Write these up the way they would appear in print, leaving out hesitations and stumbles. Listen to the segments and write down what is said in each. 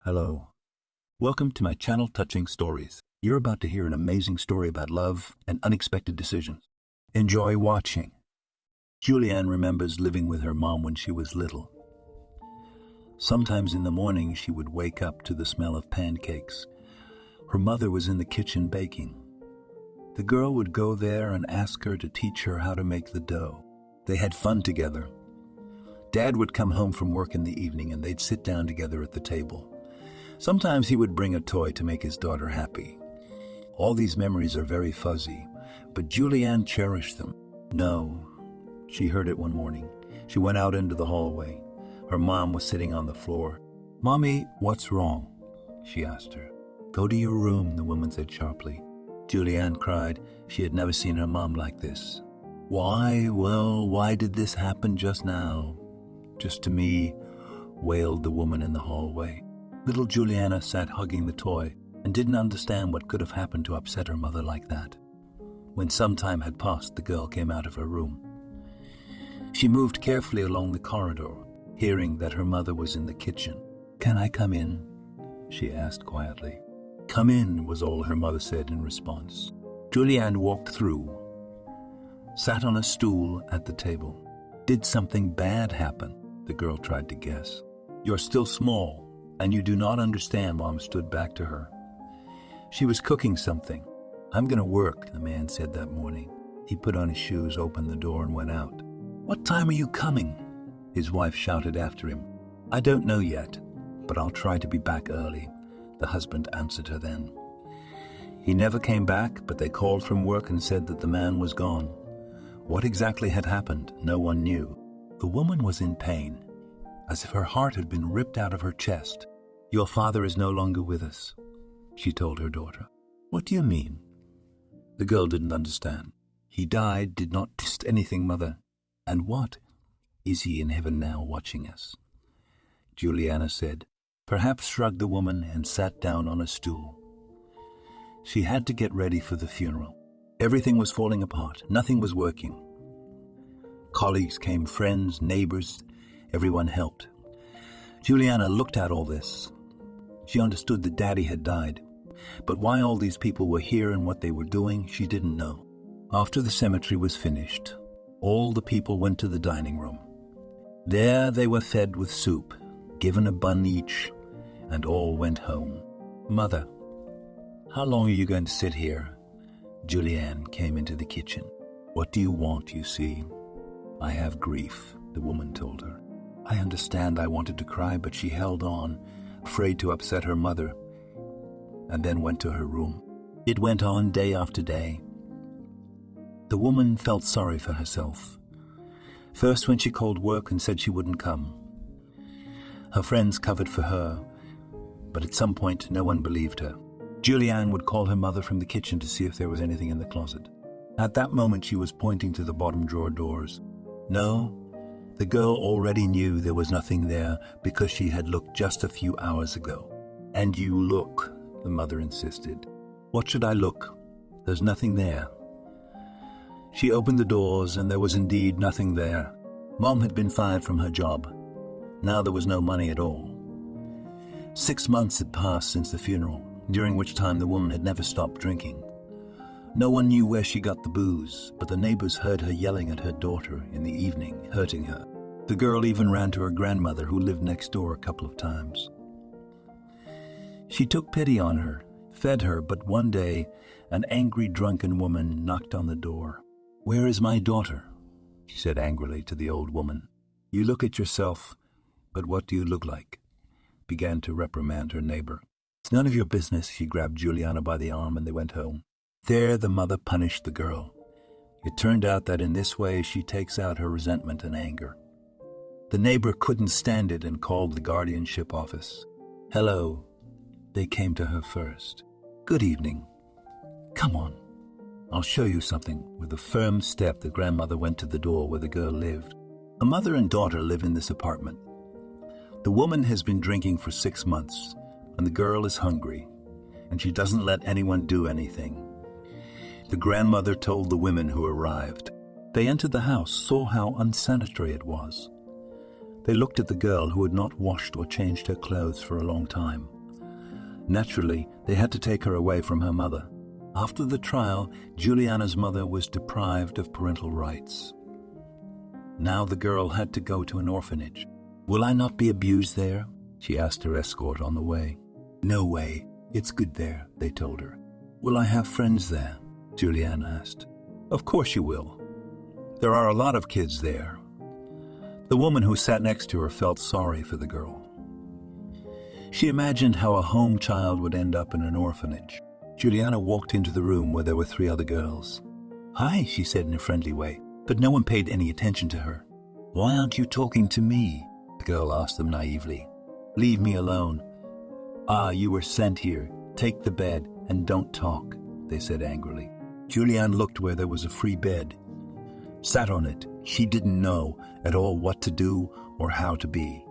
Hello. Welcome to my channel Touching Stories. You're about to hear an amazing story about love and unexpected decisions. Enjoy watching. Julianne remembers living with her mom when she was little. Sometimes in the morning she would wake up to the smell of pancakes. Her mother was in the kitchen baking. The girl would go there and ask her to teach her how to make the dough. They had fun together. Dad would come home from work in the evening and they'd sit down together at the table. Sometimes he would bring a toy to make his daughter happy. All these memories are very fuzzy, but Julianne cherished them. No, she heard it one morning. She went out into the hallway. Her mom was sitting on the floor. "Mommy, what's wrong?" she asked her. "Go to your room," the woman said sharply. Julianne cried. She had never seen her mom like this. "Why? Well, why did this happen just now?" "Just to me," wailed the woman in the hallway. Little Juliana sat hugging the toy and didn't understand what could have happened to upset her mother like that. When some time had passed, the girl came out of her room. She moved carefully along the corridor, hearing that her mother was in the kitchen. "Can I come in?" she asked quietly. "Come in," was all her mother said in response. Julianne walked through, sat on a stool at the table. "Did something bad happen?" the girl tried to guess. "You're still small, and you do not understand," Mom stood back to her. She was cooking something. "I'm going to work," the man said that morning. He put on his shoes, opened the door, and went out. "What time are you coming?" his wife shouted after him. "I don't know yet, but I'll try to be back early," the husband answered her then. He never came back, but they called from work and said that the man was gone. What exactly had happened, no one knew. The woman was in pain, as if her heart had been ripped out of her chest. "Your father is no longer with us," she told her daughter. "What do you mean?" The girl didn't understand. "He died, did not just anything, Mother." "And what? Is he in heaven now watching us?" Juliana said. "Perhaps," shrugged the woman and sat down on a stool. She had to get ready for the funeral. Everything was falling apart. Nothing was working. Colleagues came, friends, neighbors, everyone helped. Juliana looked at all this. She understood that Daddy had died, but why all these people were here and what they were doing, she didn't know. After the cemetery was finished, all the people went to the dining room. There they were fed with soup, given a bun each, and all went home. "Mother, how long are you going to sit here?" Julianne came into the kitchen. "What do you want, you see?" "I have grief," the woman told her. "I understand." I wanted to cry, but she held on, afraid to upset her mother, and then went to her room. It went on day after day. The woman felt sorry for herself. First when she called work and said she wouldn't come. Her friends covered for her, but at some point no one believed her. Julianne would call her mother from the kitchen to see if there was anything in the closet. At that moment she was pointing to the bottom drawer doors. No, the girl already knew there was nothing there because she had looked just a few hours ago. "And you look," the mother insisted. "What should I look? There's nothing there." She opened the doors and there was indeed nothing there. Mom had been fired from her job. Now there was no money at all. 6 months had passed since the funeral, during which time the woman had never stopped drinking. No one knew where she got the booze, but the neighbors heard her yelling at her daughter in the evening, hurting her. The girl even ran to her grandmother, who lived next door, a couple of times. She took pity on her, fed her, but one day an angry, drunken woman knocked on the door. "Where is my daughter?" she said angrily to the old woman. "You look at yourself, but what do you look like?" began to reprimand her neighbor. "It's none of your business." She grabbed Juliana by the arm and they went home. There the mother punished the girl. It turned out that in this way she takes out her resentment and anger. The neighbor couldn't stand it and called the guardianship office. "Hello." They came to her first. "Good evening. Come on. I'll show you something." With a firm step, the grandmother went to the door where the girl lived. A mother and daughter live in this apartment. The woman has been drinking for 6 months, and the girl is hungry, and she doesn't let anyone do anything. The grandmother told the women who arrived. They entered the house, saw how unsanitary it was. They looked at the girl who had not washed or changed her clothes for a long time. Naturally, they had to take her away from her mother. After the trial, Juliana's mother was deprived of parental rights. Now the girl had to go to an orphanage. "Will I not be abused there?" she asked her escort on the way. "No way. It's good there," they told her. "Will I have friends there?" Juliana asked. "Of course you will. There are a lot of kids there." The woman who sat next to her felt sorry for the girl. She imagined how a home child would end up in an orphanage. Juliana walked into the room where there were 3 other girls. "Hi," she said in a friendly way, but no one paid any attention to her. "Why aren't you talking to me?" the girl asked them naively. "Leave me alone." "Ah, you were sent here. Take the bed and don't talk," they said angrily. Julianne looked where there was a free bed, sat on it. She didn't know at all what to do or how to be.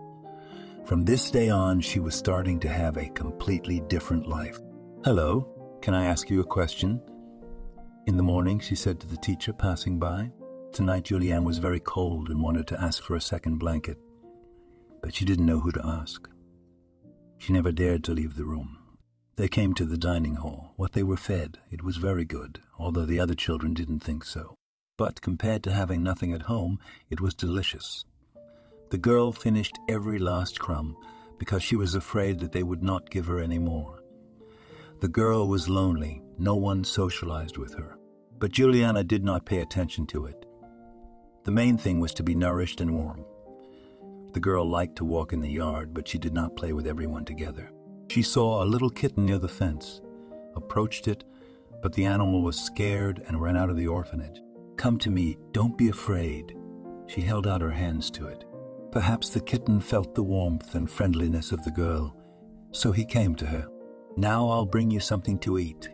From this day on, she was starting to have a completely different life. "Hello, can I ask you a question?" In the morning, she said to the teacher passing by. Tonight, Julianne was very cold and wanted to ask for a second blanket, but she didn't know who to ask. She never dared to leave the room. They came to the dining hall. What they were fed, it was very good, although the other children didn't think so. But compared to having nothing at home, it was delicious. The girl finished every last crumb because she was afraid that they would not give her any more. The girl was lonely. No one socialized with her. But Juliana did not pay attention to it. The main thing was to be nourished and warm. The girl liked to walk in the yard, but she did not play with everyone together. She saw a little kitten near the fence, approached it, but the animal was scared and ran out of the orphanage. "Come to me, don't be afraid." She held out her hands to it. Perhaps the kitten felt the warmth and friendliness of the girl, so he came to her. "Now I'll bring you something to eat."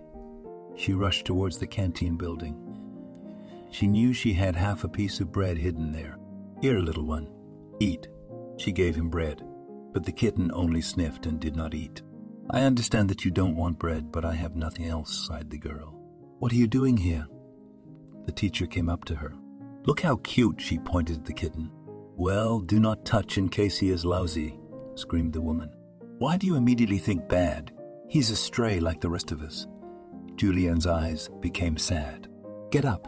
She rushed towards the canteen building. She knew she had half a piece of bread hidden there. "Here, little one, eat." She gave him bread, but the kitten only sniffed and did not eat. "I understand that you don't want bread, but I have nothing else," sighed the girl. "What are you doing here?" The teacher came up to her. "Look how cute," she pointed at the kitten. "Well, do not touch in case he is lousy," screamed the woman. "Why do you immediately think bad? He's a stray like the rest of us." Julianne's eyes became sad. "Get up.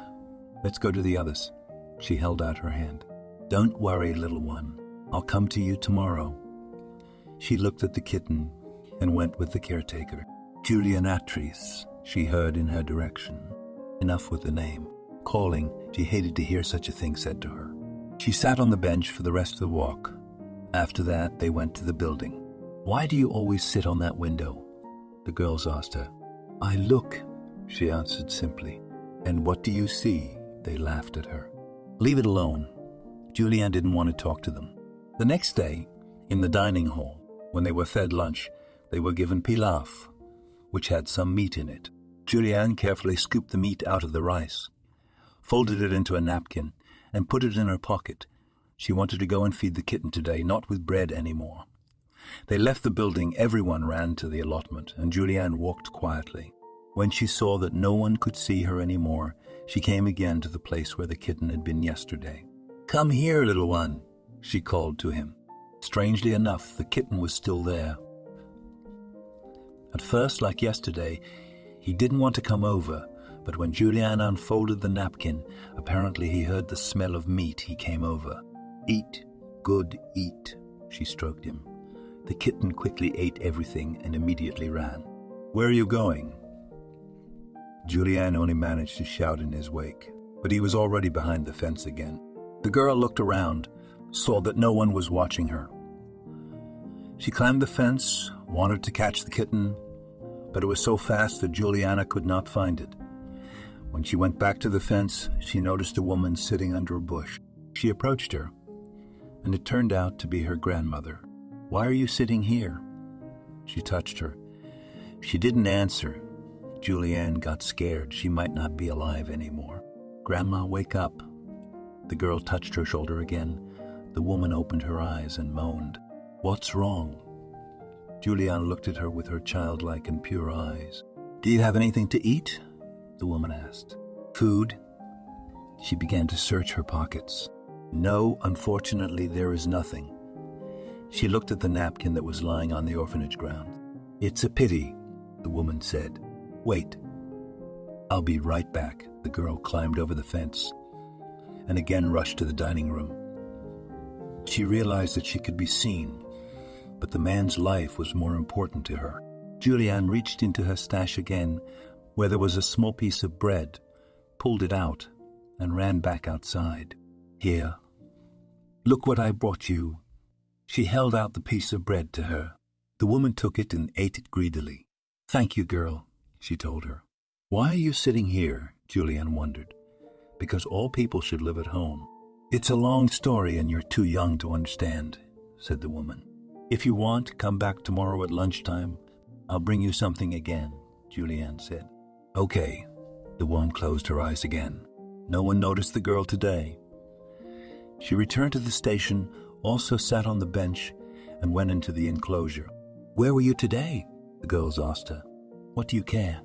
Let's go to the others." She held out her hand. "Don't worry, little one. I'll come to you tomorrow." She looked at the kitten and went with the caretaker. "Julianatrice," she heard in her direction. Enough with the name. Calling, she hated to hear such a thing said to her. She sat on the bench for the rest of the walk. After that, they went to the building. "Why do you always sit on that window?" the girls asked her. "I look," she answered simply. "And what do you see?" They laughed at her. "Leave it alone." Julianne didn't want to talk to them. The next day, in the dining hall, when they were fed lunch, they were given pilaf, which had some meat in it. Julianne carefully scooped the meat out of the rice, folded it into a napkin, and put it in her pocket. She wanted to go and feed the kitten today, not with bread anymore. They left the building. Everyone ran to the allotment, and Julianne walked quietly. When she saw that no one could see her anymore, she came again to the place where the kitten had been yesterday. "Come here, little one," she called to him. Strangely enough, the kitten was still there. At first, like yesterday, he didn't want to come over, but when Julianne unfolded the napkin, apparently he heard the smell of meat. He came over. "Eat, good, eat," she stroked him. The kitten quickly ate everything and immediately ran. "Where are you going?" Julianne only managed to shout in his wake, but he was already behind the fence again. The girl looked around, saw that no one was watching her. She climbed the fence, wanted to catch the kitten, but it was so fast that Juliana could not find it. When she went back to the fence, she noticed a woman sitting under a bush. She approached her, and it turned out to be her grandmother. "Why are you sitting here?" She touched her. She didn't answer. Julianne got scared. She might not be alive anymore. "Grandma, wake up." The girl touched her shoulder again. The woman opened her eyes and moaned. "What's wrong?" Julianne looked at her with her childlike and pure eyes. "Do you have anything to eat?" the woman asked. "Food?" She began to search her pockets. "No, unfortunately, there is nothing. She looked at the napkin that was lying on the orphanage ground. "It's a pity," the woman said. "Wait. I'll be right back." The girl climbed over the fence and again rushed to the dining room. She realized that she could be seen, but the man's life was more important to her. Julianne reached into her stash again, where there was a small piece of bread, pulled it out, and ran back outside. "Here. Look what I brought you." She held out the piece of bread to her. The woman took it and ate it greedily. "Thank you, girl," she told her. "Why are you sitting here?" Julianne wondered. "Because all people should live at home." "It's a long story and you're too young to understand," said the woman. "If you want, come back tomorrow at lunchtime. I'll bring you something again," Julianne said. "Okay." The woman closed her eyes again. No one noticed the girl today. She returned to the station, also sat on the bench, and went into the enclosure. "Where were you today?" the girls asked her. "What do you care?"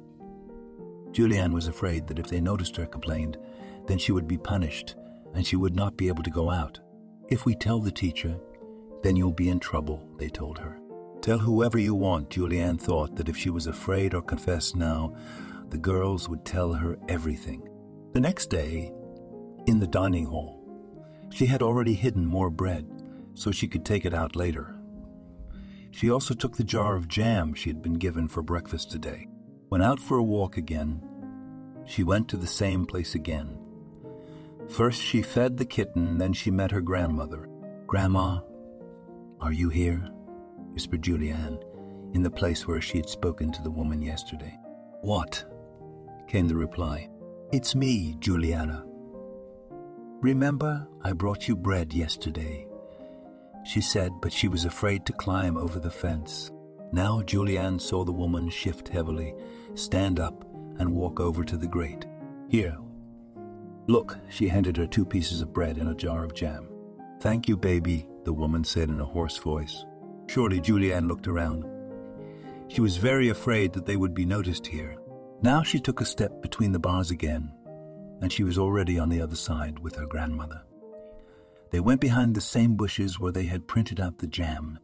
Julianne was afraid that if they noticed her complaint, then she would be punished, and she would not be able to go out. "If we tell the teacher, then you'll be in trouble," they told her. Tell whoever you want. Julianne thought that if she was afraid or confessed now, the girls would tell her everything. The next day, in the dining hall, she had already hidden more bread so she could take it out later. She also took the jar of jam she had been given for breakfast today. When out for a walk again, she went to the same place again. First she fed the kitten, then she met her grandmother. "Grandma, are you here?" whispered Julianne, in the place where she had spoken to the woman yesterday. "What?" came the reply. "It's me, Juliana. Remember, I brought you bread yesterday," she said, but she was afraid to climb over the fence. Now Julianne saw the woman shift heavily, stand up, and walk over to the grate. "Here. Look," she handed her 2 pieces of bread and a jar of jam. "Thank you, baby," the woman said in a hoarse voice. Surely Julianne looked around. She was very afraid that they would be noticed here. Now she took a step between the bars again, and she was already on the other side with her grandmother. They went behind the same bushes where they had printed out the jam,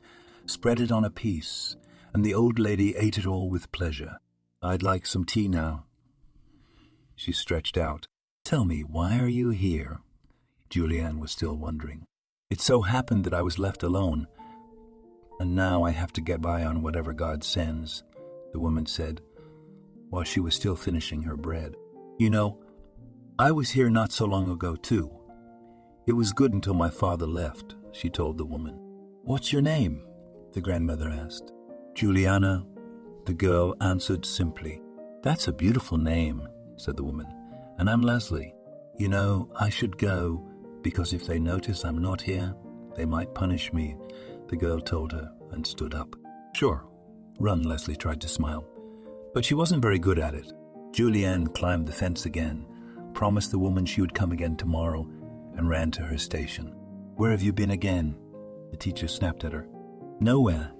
spread it on a piece, and the old lady ate it all with pleasure. "I'd like some tea now." She stretched out. "Tell me, why are you here?" Julianne was still wondering. "It so happened that I was left alone, and now I have to get by on whatever God sends," the woman said, while she was still finishing her bread. "You know, I was here not so long ago, too. It was good until my father left," she told the woman. "What's your name?" the grandmother asked. "Juliana," the girl answered simply. "That's a beautiful name," said the woman, "and I'm Leslie. You know, I should go, because if they notice I'm not here, they might punish me," the girl told her and stood up. "Sure, run," Leslie tried to smile, but she wasn't very good at it. Julianne climbed the fence again, promised the woman she would come again tomorrow, and ran to her station. "Where have you been again?" the teacher snapped at her. "Nowhere.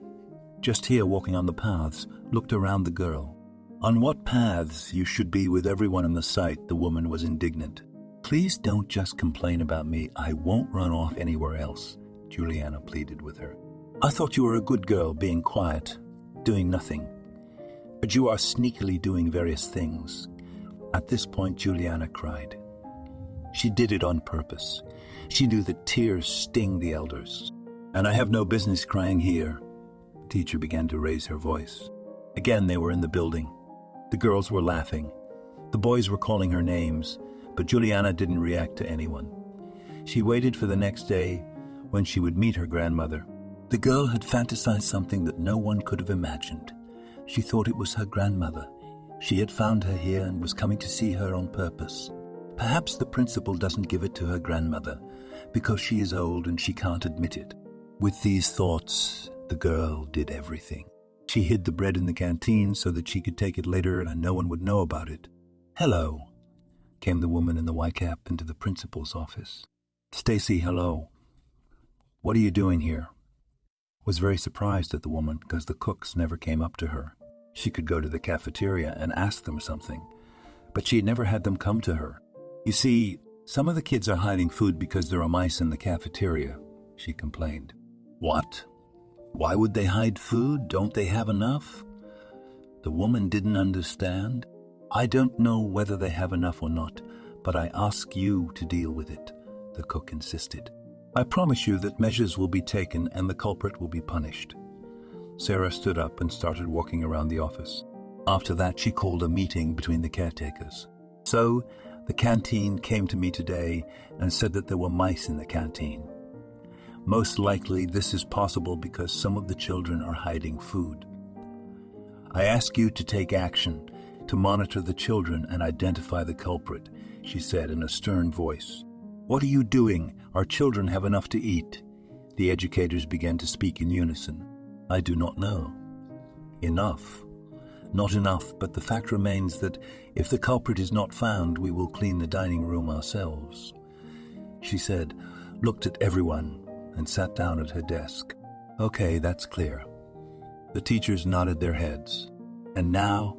Just here walking on the paths," looked around the girl. "On what paths? You should be with everyone in the sight," the woman was indignant. "Please don't just complain about me. I won't run off anywhere else," Juliana pleaded with her. "I thought you were a good girl, being quiet, doing nothing. But you are sneakily doing various things." At this point, Juliana cried. She did it on purpose. She knew that tears sting the elders. "And I have no business crying here." The teacher began to raise her voice. Again they were in the building. The girls were laughing. The boys were calling her names, but Juliana didn't react to anyone. She waited for the next day, when she would meet her grandmother. The girl had fantasized something that no one could have imagined. She thought it was her grandmother. She had found her here and was coming to see her on purpose. Perhaps the principal doesn't give it to her grandmother, because she is old and she can't admit it. With these thoughts, the girl did everything. She hid the bread in the canteen so that she could take it later and no one would know about it. "Hello," came the woman in the white cap into the principal's office. "Stacy, hello. What are you doing here?" Was very surprised at the woman because the cooks never came up to her. She could go to the cafeteria and ask them something, but she had never had them come to her. "You see, some of the kids are hiding food because there are mice in the cafeteria," she complained. "What?" Why would they hide food? Don't they have enough? The woman didn't understand. I don't know whether they have enough or not, but I ask you to deal with it, the cook insisted. I promise you that measures will be taken and the culprit will be punished. Sarah stood up and started walking around the office. After that, she called a meeting between the caretakers. So, the canteen came to me today and said that there were mice in the canteen. Most likely, this is possible because some of the children are hiding food. I ask you to take action, to monitor the children and identify the culprit, she said in a stern voice. What are you doing? Our children have enough to eat. The educators began to speak in unison. I do not know. Enough. Not enough, but the fact remains that if the culprit is not found, we will clean the dining room ourselves. She said, looked at everyone, and sat down at her desk. Okay, that's clear. The teachers nodded their heads. And now,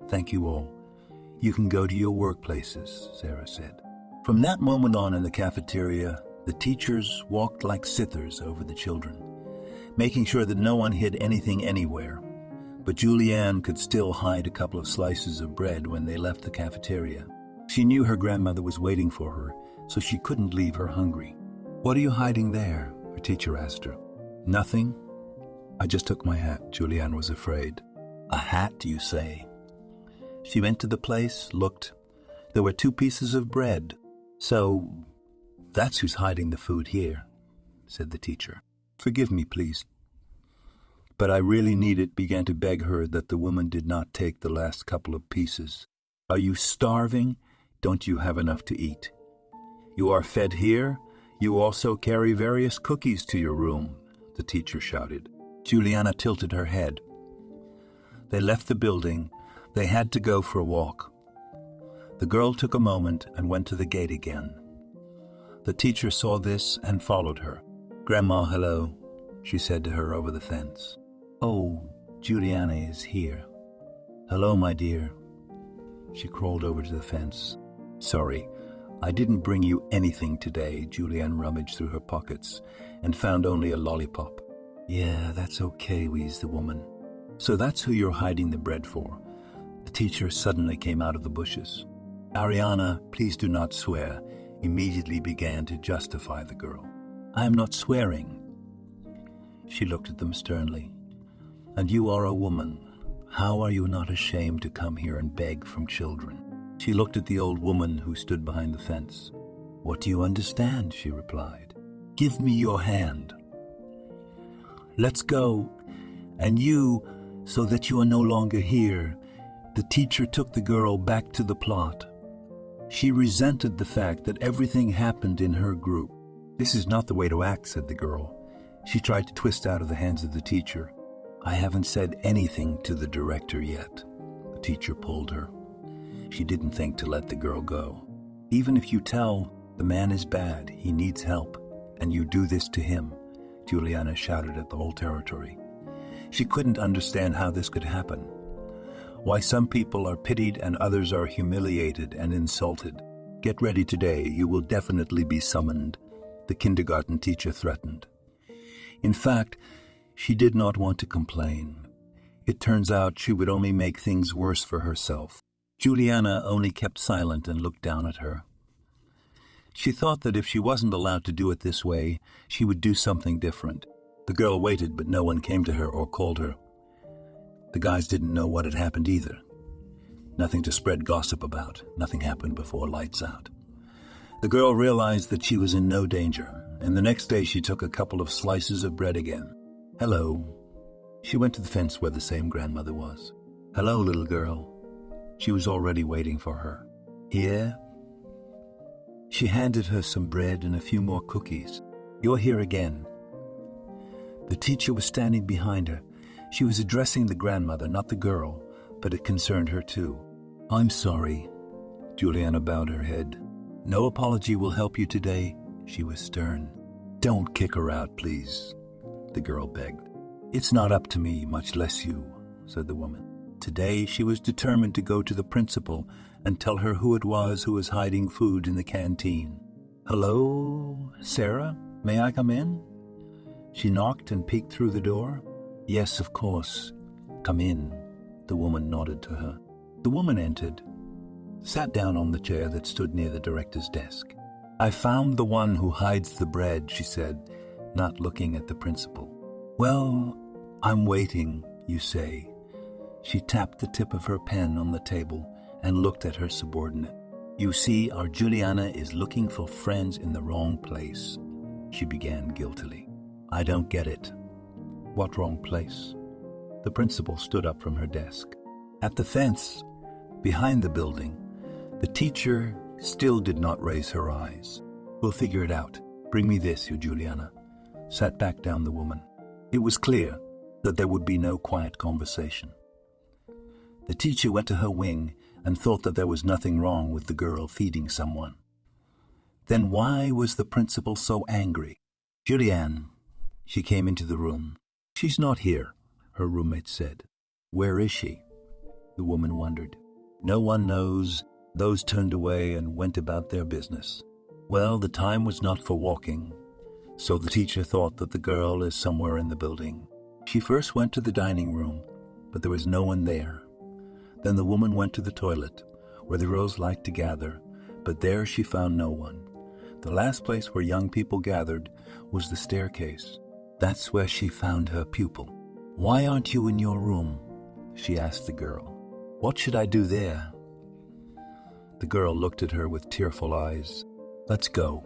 thank you all. You can go to your workplaces, Sarah said. From that moment on in the cafeteria, the teachers walked like scythers over the children, making sure that no one hid anything anywhere. But Julianne could still hide a couple of slices of bread when they left the cafeteria. She knew her grandmother was waiting for her, so she couldn't leave her hungry. What are you hiding there? Her teacher asked her. Nothing. I just took my hat. Julianne was afraid. A hat, you say? She went to the place, looked. There were 2 pieces of bread. So, that's who's hiding the food here, said the teacher. Forgive me, please. But I really need it, began to beg her that the woman did not take the last couple of pieces. Are you starving? Don't you have enough to eat? You are fed here? You also carry various cookies to your room, the teacher shouted. Juliana tilted her head. They left the building. They had to go for a walk. The girl took a moment and went to the gate again. The teacher saw this and followed her. Grandma, hello, she said to her over the fence. Oh, Juliana is here. Hello, my dear. She crawled over to the fence. Sorry, I didn't bring you anything today. Julianne rummaged through her pockets and found only a lollipop. Yeah, that's okay, wheezed the woman. So that's who you're hiding the bread for. The teacher suddenly came out of the bushes. Ariana, please do not swear, immediately began to justify the girl. I am not swearing. She looked at them sternly. And you are a woman. How are you not ashamed to come here and beg from children? She looked at the old woman who stood behind the fence. What do you understand? She replied. Give me your hand. Let's go. And you, so that you are no longer here. The teacher took the girl back to the plot. She resented the fact that everything happened in her group. This is not the way to act, said the girl. She tried to twist out of the hands of the teacher. I haven't said anything to the director yet. The teacher pulled her. She didn't think to let the girl go. Even if you tell, the man is bad, he needs help, and you do this to him, Juliana shouted at the whole territory. She couldn't understand how this could happen. Why some people are pitied and others are humiliated and insulted. Get ready today, you will definitely be summoned, the kindergarten teacher threatened. In fact, she did not want to complain. It turns out she would only make things worse for herself. Juliana only kept silent and looked down at her. She thought that if she wasn't allowed to do it this way, she would do something different. The girl waited, but no one came to her or called her. The guys didn't know what had happened either. Nothing to spread gossip about. Nothing happened before lights out. The girl realized that she was in no danger, and the next day she took a couple of slices of bread again. Hello. She went to the fence where the same grandmother was. Hello, little girl. She was already waiting for her. Here? She handed her some bread and a few more cookies. You're here again. The teacher was standing behind her. She was addressing the grandmother, not the girl, but it concerned her too. I'm sorry. Juliana bowed her head. No apology will help you today, she was stern. Don't kick her out, please, the girl begged. It's not up to me, much less you, said the woman. Today she was determined to go to the principal and tell her who it was who was hiding food in the canteen. Hello, Sarah? May I come in? She knocked and peeked through the door. Yes, of course. Come in. The woman nodded to her. The woman entered, sat down on the chair that stood near the director's desk. I found the one who hides the bread, she said, not looking at the principal. Well, I'm waiting, you say. She tapped the tip of her pen on the table and looked at her subordinate. You see, our Juliana is looking for friends in the wrong place, she began guiltily. I don't get it. What wrong place? The principal stood up from her desk. At the fence, behind the building, the teacher still did not raise her eyes. We'll figure it out. Bring me this, you Juliana. Sat back down the woman. It was clear that there would be no quiet conversation. The teacher went to her wing and thought that there was nothing wrong with the girl feeding someone. Then why was the principal so angry? Julianne, she came into the room. She's not here, her roommate said. Where is she? The woman wondered. No one knows. Those turned away and went about their business. Well, the time was not for walking, so the teacher thought that the girl is somewhere in the building. She first went to the dining room, but there was no one there. Then the woman went to the toilet, where the girls liked to gather, but there she found no one. The last place where young people gathered was the staircase. That's where she found her pupil. Why aren't you in your room? She asked the girl. What should I do there? The girl looked at her with tearful eyes. Let's go.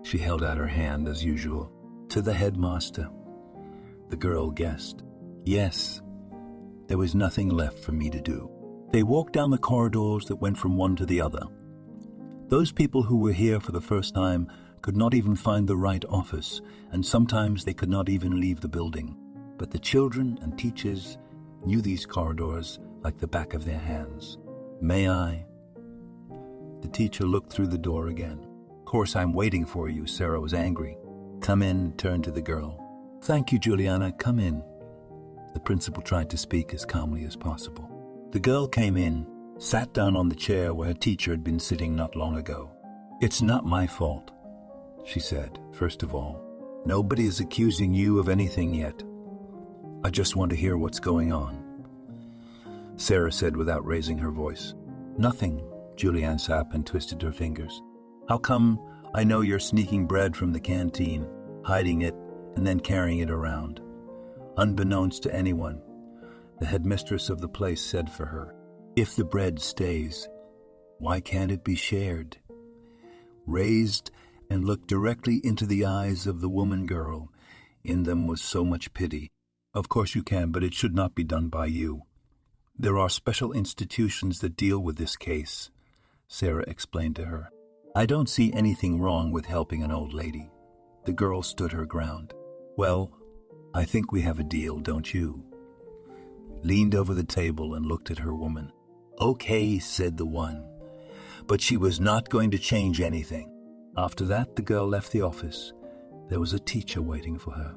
She held out her hand as usual. To the headmaster. The girl guessed. Yes. There was nothing left for me to do. They walked down the corridors that went from one to the other. Those people who were here for the first time could not even find the right office, and sometimes they could not even leave the building. But the children and teachers knew these corridors like the back of their hands. May I? The teacher looked through the door again. Of course, I'm waiting for you, Sarah was angry. Come in, turned to the girl. Thank you, Juliana, come in. The principal tried to speak as calmly as possible. The girl came in, sat down on the chair where her teacher had been sitting not long ago. It's not my fault, she said, first of all. Nobody is accusing you of anything yet. I just want to hear what's going on. Sarah said without raising her voice. Nothing. Julianne sat up and twisted her fingers. How come I know you're sneaking bread from the canteen, hiding it, and then carrying it around? Unbeknownst to anyone, the headmistress of the place said for her, if the bread stays, why can't it be shared? Raised and looked directly into the eyes of the woman girl. In them was so much pity. Of course you can, but it should not be done by you. There are special institutions that deal with this case, Sarah explained to her. I don't see anything wrong with helping an old lady. The girl stood her ground. Well, I think we have a deal, don't you? Leaned over the table and looked at her woman. Okay, said the one. But she was not going to change anything. After that, the girl left the office. There was a teacher waiting for her.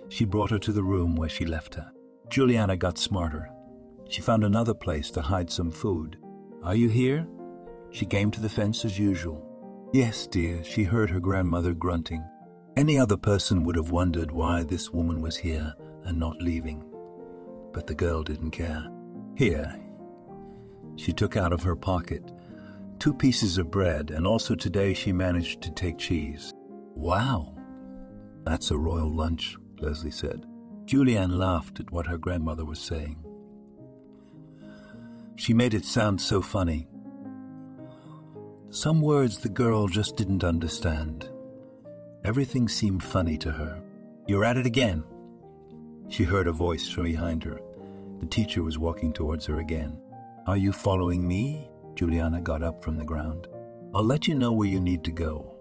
She brought her to the room where she left her. Juliana got smarter. She found another place to hide some food. Are you here? She came to the fence as usual. Yes, dear, she heard her grandmother grunting. Any other person would have wondered why this woman was here and not leaving. But the girl didn't care. Here. She took out of her pocket 2 pieces of bread, and also today she managed to take cheese. Wow, that's a royal lunch, Leslie said. Julianne laughed at what her grandmother was saying. She made it sound so funny. Some words the girl just didn't understand. Everything seemed funny to her. You're at it again. She heard a voice from behind her. The teacher was walking towards her again. Are you following me? Juliana got up from the ground. I'll let you know where you need to go.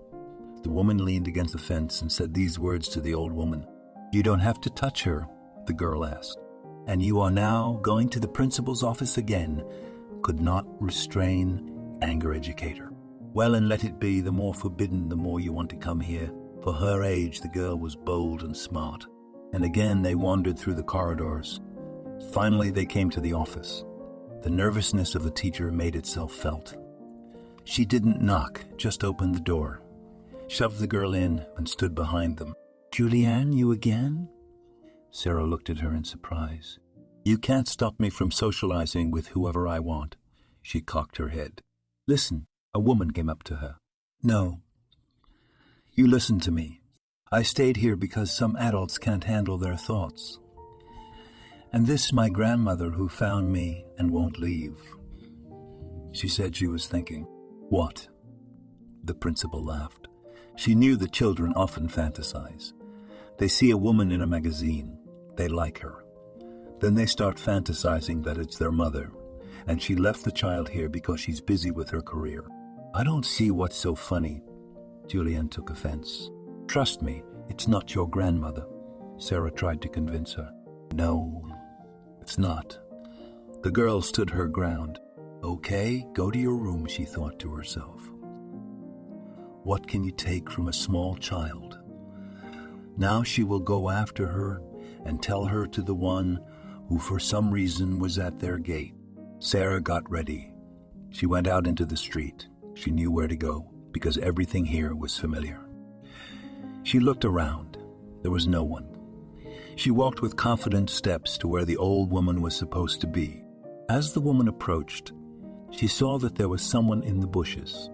The woman leaned against the fence and said these words to the old woman. You don't have to touch her, the girl asked. And you are now going to the principal's office again. Could not restrain anger educator. Well, and let it be, the more forbidden, the more you want to come here. For her age, the girl was bold and smart. And again they wandered through the corridors. Finally they came to the office. The nervousness of the teacher made itself felt. She didn't knock, just opened the door, shoved the girl in, and stood behind them. Julianne, you again? Sarah looked at her in surprise. You can't stop me from socializing with whoever I want. She cocked her head. Listen, a woman came up to her. No. You listen to me. I stayed here because some adults can't handle their thoughts. And this my grandmother who found me and won't leave. She said she was thinking. What? The principal laughed. She knew that children often fantasize. They see a woman in a magazine. They like her. Then they start fantasizing that it's their mother, and she left the child here because she's busy with her career. I don't see what's so funny. Julianne took offense. Trust me, it's not your grandmother. Sarah tried to convince her. No, it's not. The girl stood her ground. Okay, go to your room, she thought to herself. What can you take from a small child? Now she will go after her and tell her to the one who for some reason was at their gate. Sarah got ready. She went out into the street. She knew where to go because everything here was familiar. She looked around. There was no one. She walked with confident steps to where the old woman was supposed to be. As the woman approached, she saw that there was someone in the bushes.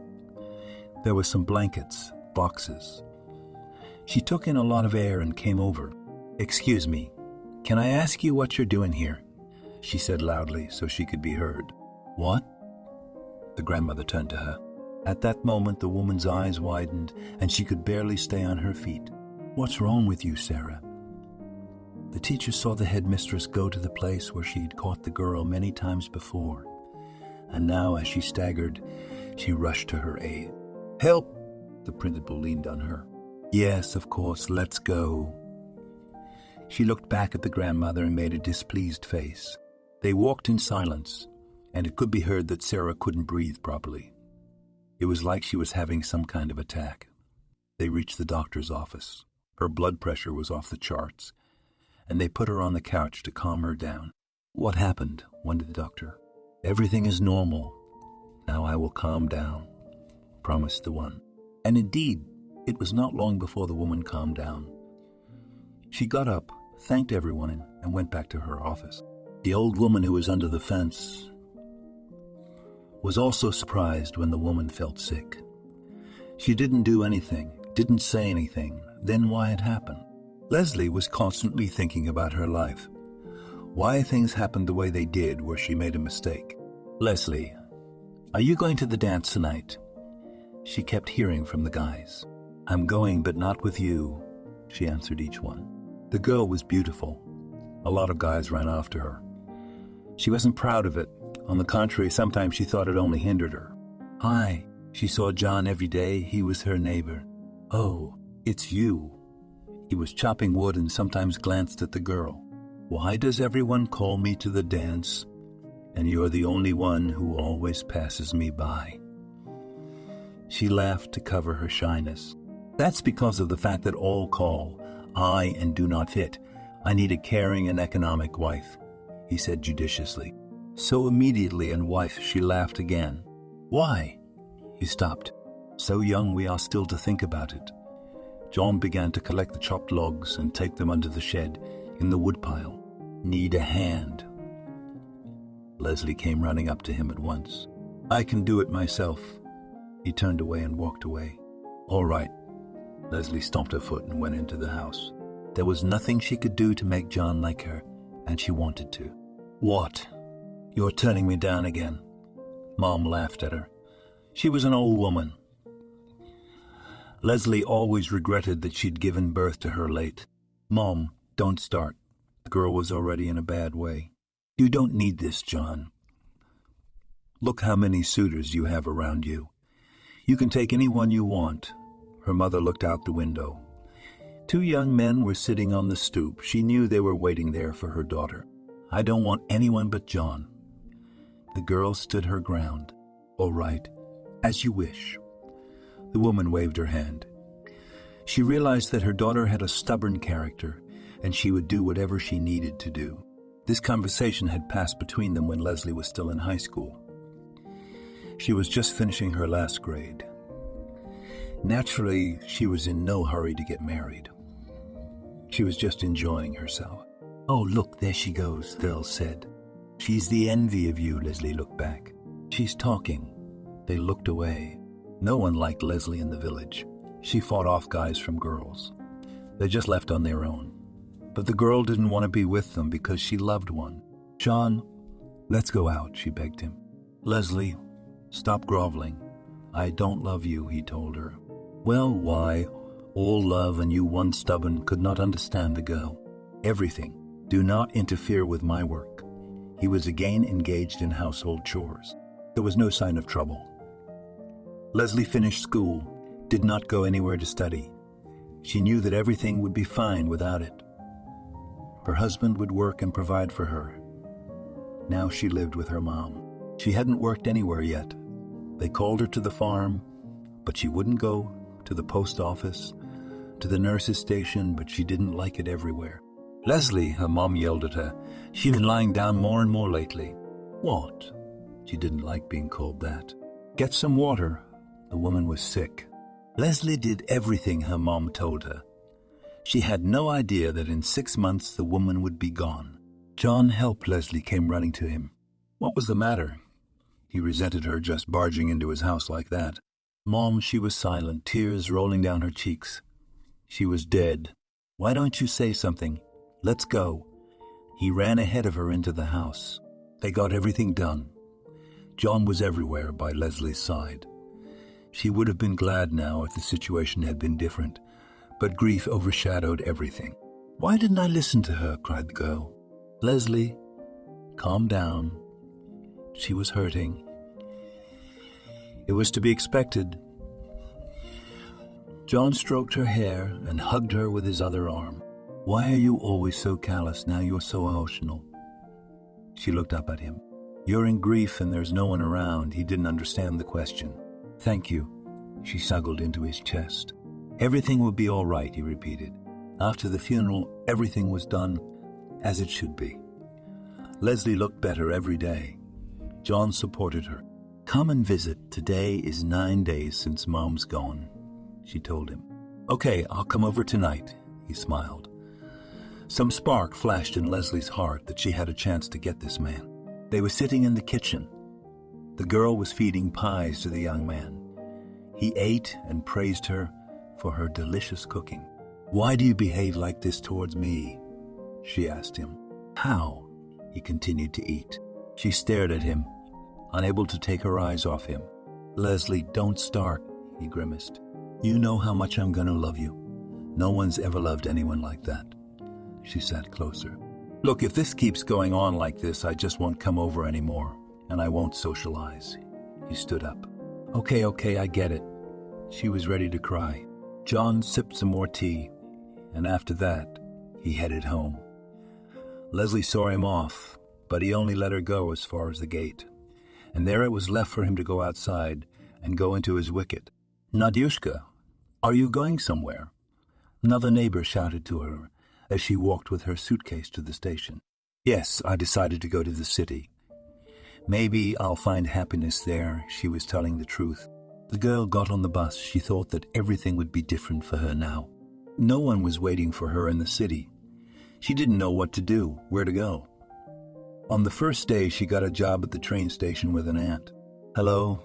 There were some blankets, boxes. She took in a lot of air and came over. Excuse me, can I ask you what you're doing here? She said loudly so she could be heard. What? The grandmother turned to her. At that moment, the woman's eyes widened and she could barely stay on her feet. What's wrong with you, Sarah? The teacher saw the headmistress go to the place where she had caught the girl many times before. And now, as she staggered, she rushed to her aid. Help! The principal leaned on her. Yes, of course, let's go. She looked back at the grandmother and made a displeased face. They walked in silence, and it could be heard that Sarah couldn't breathe properly. It was like she was having some kind of attack. They reached the doctor's office. Her blood pressure was off the charts, and they put her on the couch to calm her down. What happened? Wondered the doctor. Everything is normal. Now I will calm down, promised the one. And indeed, it was not long before the woman calmed down. She got up, thanked everyone, and went back to her office. The old woman who was under the fence was also surprised when the woman felt sick. She didn't do anything, didn't say anything. Then why it happened? Leslie was constantly thinking about her life. Why things happened the way they did where she made a mistake. Leslie, are you going to the dance tonight? She kept hearing from the guys. I'm going, but not with you, she answered each one. The girl was beautiful. A lot of guys ran after her. She wasn't proud of it. On the contrary, sometimes she thought it only hindered her. Hi, she saw John every day. He was her neighbor. Oh, it's you. He was chopping wood and sometimes glanced at the girl. Why does everyone call me to the dance, and you're the only one who always passes me by? She laughed to cover her shyness. That's because of the fact that all call, I and do not fit. I need a caring and economic wife, he said judiciously. So immediately and wife, she laughed again. Why? He stopped. So young we are still to think about it. John began to collect the chopped logs and take them under the shed in the woodpile. Need a hand. Leslie came running up to him at once. I can do it myself. He turned away and walked away. All right. Leslie stomped her foot and went into the house. There was nothing she could do to make John like her, and she wanted to. What? You're turning me down again. Mom laughed at her. She was an old woman. Leslie always regretted that she'd given birth to her late. Mom, don't start. The girl was already in a bad way. You don't need this, John. Look how many suitors you have around you. You can take anyone you want. Her mother looked out the window. Two young men were sitting on the stoop. She knew they were waiting there for her daughter. I don't want anyone but John. The girl stood her ground. All right, as you wish. The woman waved her hand. She realized that her daughter had a stubborn character, and she would do whatever she needed to do. This conversation had passed between them when Leslie was still in high school. She was just finishing her last grade. Naturally, she was in no hurry to get married. She was just enjoying herself. "Oh, look, there she goes," Phil said. "She's the envy of you," Leslie looked back. "She's talking." They looked away. No one liked Leslie in the village. She fought off guys from girls. They just left on their own. But the girl didn't want to be with them because she loved one. "John, let's go out," she begged him. "Leslie, stop groveling. I don't love you," he told her. Well, why? All love and you one stubborn could not understand the girl. Everything. "Do not interfere with my work." He was again engaged in household chores. There was no sign of trouble. Leslie finished school, did not go anywhere to study. She knew that everything would be fine without it. Her husband would work and provide for her. Now she lived with her mom. She hadn't worked anywhere yet. They called her to the farm, but she wouldn't go, to the post office, to the nurse's station, but she didn't like it everywhere. "Leslie," her mom yelled at her. "She's been lying down more and more lately." "What?" She didn't like being called that. "Get some water." The woman was sick. Leslie did everything her mom told her. She had no idea that in 6 months the woman would be gone. "John, help," Leslie came running to him. What was the matter? He resented her just barging into his house like that. Mom, she was silent, tears rolling down her cheeks. She was dead. "Why don't you say something? Let's go." He ran ahead of her into the house. They got everything done. John was everywhere by Leslie's side. She would have been glad now if the situation had been different, but grief overshadowed everything. "Why didn't I listen to her?" cried the girl. "Leslie, calm down." She was hurting. It was to be expected. John stroked her hair and hugged her with his other arm. "Why are you always so callous now you're so emotional?" She looked up at him. "You're in grief and there's no one around." He didn't understand the question. "Thank you." She snuggled into his chest. "Everything will be all right," he repeated. After the funeral, everything was done as it should be. Leslie looked better every day. John supported her. "Come and visit. Today is 9 days since Mom's gone," she told him. "Okay, I'll come over tonight," he smiled. Some spark flashed in Leslie's heart that she had a chance to get this man. They were sitting in the kitchen. The girl was feeding pies to the young man. He ate and praised her for her delicious cooking. "Why do you behave like this towards me?" she asked him. "How?" He continued to eat. She stared at him, unable to take her eyes off him. "Leslie, don't start," he grimaced. "You know how much I'm going to love you. No one's ever loved anyone like that." She sat closer. "Look, if this keeps going on like this, I just won't come over anymore, and I won't socialize." He stood up. Okay, I get it." She was ready to cry. John sipped some more tea, and after that, he headed home. Leslie saw him off, but he only let her go as far as the gate. And there it was left for him to go outside and go into his wicket. "Nadyushka, are you going somewhere?" Another neighbor shouted to her as she walked with her suitcase to the station. "Yes, I decided to go to the city. Maybe I'll find happiness there," she was telling the truth. The girl got on the bus. She thought that everything would be different for her now. No one was waiting for her in the city. She didn't know what to do, where to go. On the first day, she got a job at the train station with an aunt. "Hello?"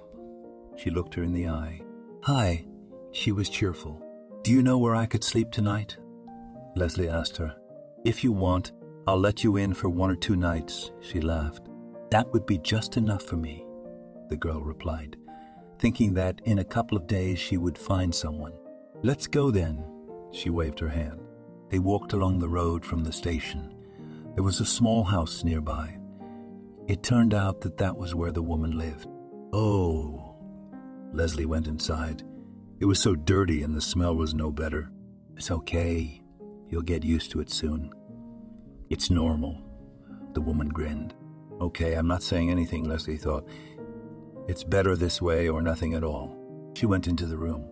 She looked her in the eye. "Hi." She was cheerful. "Do you know where I could sleep tonight?" Leslie asked her. "If you want, I'll let you in for 1 or 2 nights," she laughed. "That would be just enough for me," the girl replied, thinking that in a couple of days she would find someone. "Let's go then," she waved her hand. They walked along the road from the station. There was a small house nearby. It turned out that that was where the woman lived. "Oh." Leslie went inside. It was so dirty and the smell was no better. "It's okay. You'll get used to it soon." "It's normal." The woman grinned. "Okay, I'm not saying anything," Leslie thought. "It's better this way or nothing at all." She went into the room.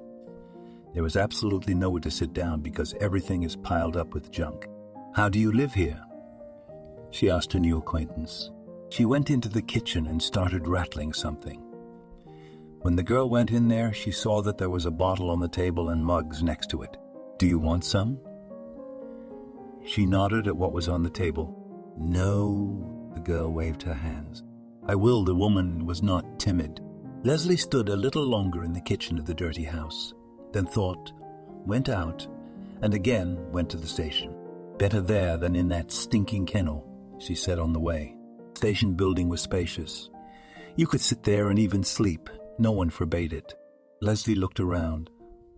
There was absolutely nowhere to sit down because everything is piled up with junk. "How do you live here?" she asked her new acquaintance. She went into the kitchen and started rattling something. When the girl went in there, she saw that there was a bottle on the table and mugs next to it. "Do you want some?" She nodded at what was on the table. No, the girl waved her hands. I will. The woman was not timid. Leslie stood a little longer in the kitchen of the dirty house, then thought, went out, and again went to the station. Better there than in that stinking kennel, she said on the way. The station building was spacious. You could sit there and even sleep. No one forbade it. Leslie looked around.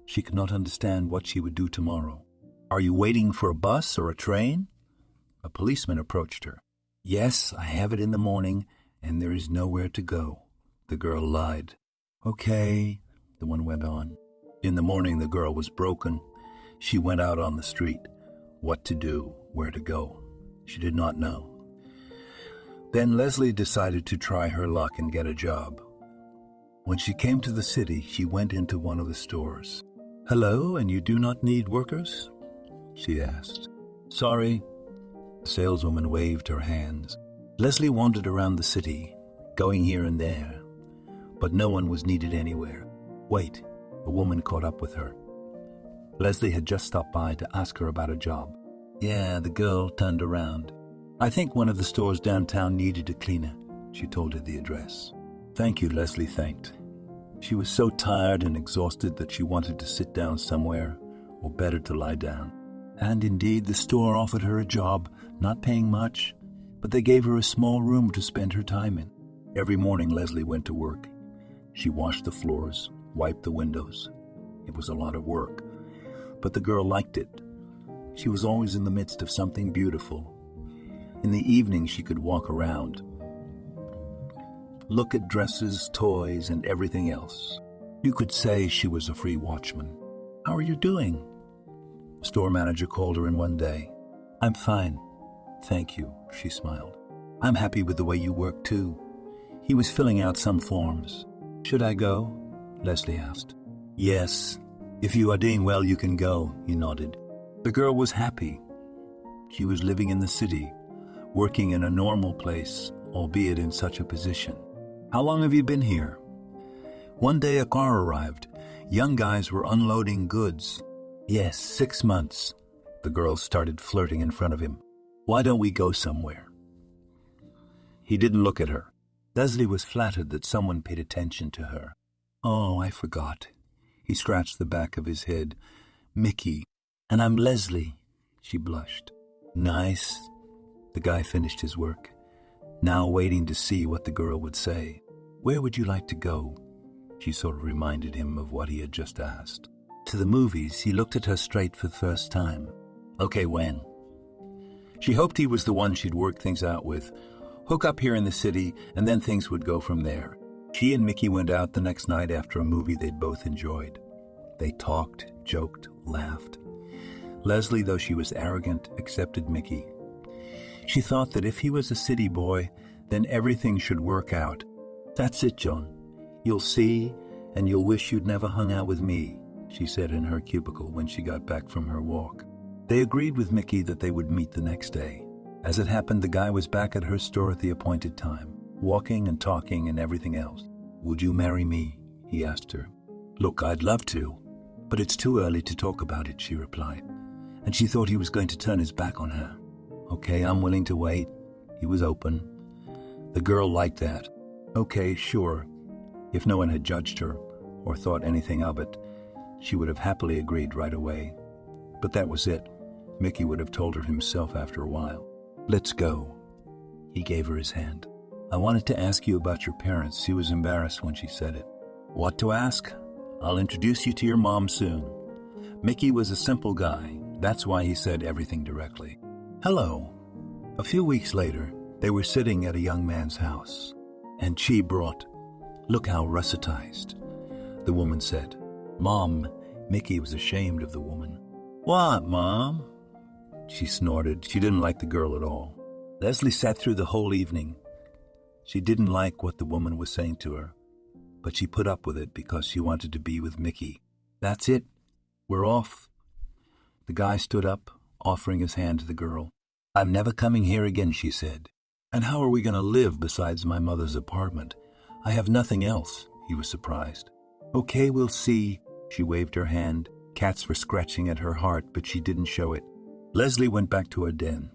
She could not understand what she would do tomorrow. Are you waiting for a bus or a train? A policeman approached her. Yes, I have it in the morning, and there is nowhere to go. The girl lied. Okay, the one went on. In the morning, the girl was broken. She went out on the street. What to do, where to go. She did not know. Then Leslie decided to try her luck and get a job. When she came to the city, she went into one of the stores. Hello, and you do not need workers? She asked. Sorry. The saleswoman waved her hands. Leslie wandered around the city, going here and there, but no one was needed anywhere. Wait, a woman caught up with her. Leslie had just stopped by to ask her about a job. Yeah, the girl turned around. I think one of the stores downtown needed a cleaner. She told her the address. Thank you, Leslie thanked. She was so tired and exhausted that she wanted to sit down somewhere, or better to lie down. And indeed, the store offered her a job, not paying much, but they gave her a small room to spend her time in. Every morning, Leslie went to work. She washed the floors, wiped the windows. It was a lot of work, but the girl liked it. She was always in the midst of something beautiful. In the evening, she could walk around, look at dresses, toys, and everything else. You could say she was a free watchman. How are you doing? The store manager called her in one day. I'm fine. Thank you, she smiled. I'm happy with the way you work, too. He was filling out some forms. Should I go? Leslie asked. Yes. If you are doing well, you can go, he nodded. The girl was happy. She was living in the city, working in a normal place, albeit in such a position. How long have you been here? One day a car arrived. Young guys were unloading goods. Yes, 6 months. The girl started flirting in front of him. Why don't we go somewhere? He didn't look at her. Leslie was flattered that someone paid attention to her. Oh, I forgot. He scratched the back of his head. Mickey. And I'm Leslie. She blushed. Nice. The guy finished his work, now waiting to see what the girl would say. Where would you like to go? She sort of reminded him of what he had just asked. To the movies. He looked at her straight for the first time. Okay, when? She hoped he was the one she'd work things out with. Hook up here in the city, and then things would go from there. She and Mickey went out the next night after a movie they'd both enjoyed. They talked, joked, laughed. Leslie, though she was arrogant, accepted Mickey. She thought that if he was a city boy, then everything should work out. That's it, John. You'll see, and you'll wish you'd never hung out with me, she said in her cubicle when she got back from her walk. They agreed with Mickey that they would meet the next day. As it happened, the guy was back at her store at the appointed time, walking and talking and everything else. Would you marry me? He asked her. Look, I'd love to, but it's too early to talk about it, she replied. And she thought he was going to turn his back on her. Okay, I'm willing to wait. He was open. The girl liked that. Okay, sure. If no one had judged her or thought anything of it, she would have happily agreed right away. But that was it. Mickey would have told her himself after a while. Let's go. He gave her his hand. I wanted to ask you about your parents. She was embarrassed when she said it. What to ask? I'll introduce you to your mom soon. Mickey was a simple guy. That's why he said everything directly. Hello. A few weeks later, they were sitting at a young man's house, and she brought, look how russetized, the woman said. Mom, Mickey was ashamed of the woman. What, Mom? She snorted. She didn't like the girl at all. Leslie sat through the whole evening. She didn't like what the woman was saying to her, but she put up with it because she wanted to be with Mickey. That's it. We're off. The guy stood up, offering his hand to the girl. I'm never coming here again, she said. And how are we going to live besides my mother's apartment? I have nothing else, he was surprised. Okay, we'll see. She waved her hand. Cats were scratching at her heart, but she didn't show it. Leslie went back to her den.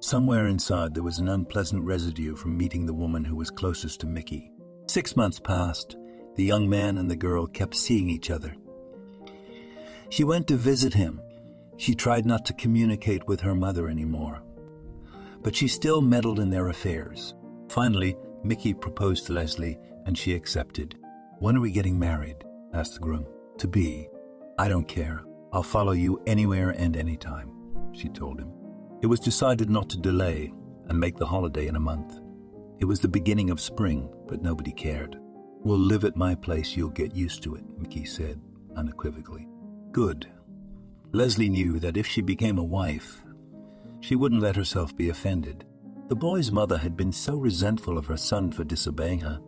Somewhere inside there was an unpleasant residue from meeting the woman who was closest to Mickey. 6 months passed. The young man and the girl kept seeing each other. She went to visit him. She tried not to communicate with her mother anymore. But she still meddled in their affairs. Finally, Mickey proposed to Leslie, and she accepted. "When are we getting married?" asked the groom. "To be. I don't care. I'll follow you anywhere and anytime," she told him. It was decided not to delay and make the holiday in a month. It was the beginning of spring, but nobody cared. "We'll live at my place. You'll get used to it," Mickey said unequivocally. Good. Leslie knew that if she became a wife, she wouldn't let herself be offended. The boy's mother had been so resentful of her son for disobeying her,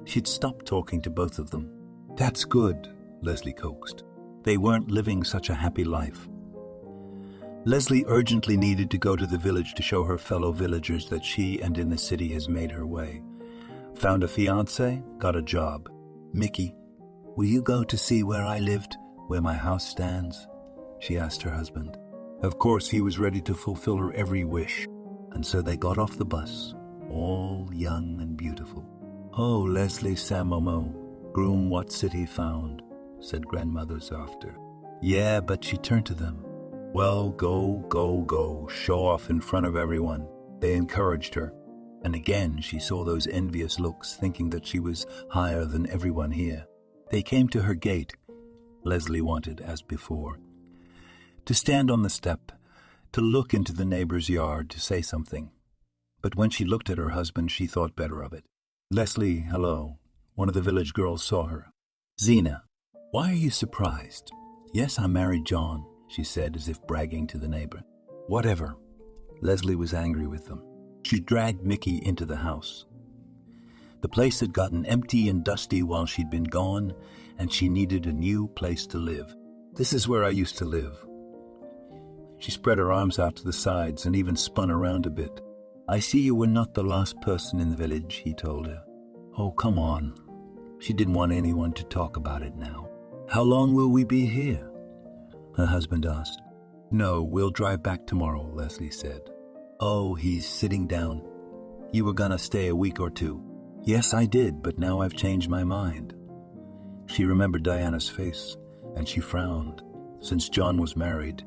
she'd stopped talking to both of them. "That's good," Leslie coaxed. They weren't living such a happy life. Leslie urgently needed to go to the village to show her fellow villagers that she and in the city has made her way. Found a fiancé, got a job. "Mickey, will you go to see where I lived, where my house stands?" she asked her husband. Of course, he was ready to fulfill her every wish, and so they got off the bus, all young and beautiful. "Oh, Leslie Samomo, groom what city found," said grandmothers after. "Yeah, but," she turned to them. "Well, go, show off in front of everyone." They encouraged her, and again she saw those envious looks, thinking that she was higher than everyone here. They came to her gate. Leslie wanted, as before, to stand on the step, to look into the neighbor's yard, to say something. But when she looked at her husband, she thought better of it. "Leslie, hello." One of the village girls saw her. "Zena, why are you surprised?" "Yes, I married John," she said, as if bragging to the neighbor. "Whatever." Leslie was angry with them. She dragged Mickey into the house. The place had gotten empty and dusty while she'd been gone, and she needed a new place to live. "This is where I used to live." She spread her arms out to the sides and even spun around a bit. "I see you were not the last person in the village," he told her. "Oh, come on." She didn't want anyone to talk about it now. "How long will we be here?" her husband asked. "No, we'll drive back tomorrow," Leslie said. "Oh," he's sitting down. "You were gonna stay a week or two." "Yes, I did, but now I've changed my mind." She remembered Diana's face, and she frowned. Since John was married,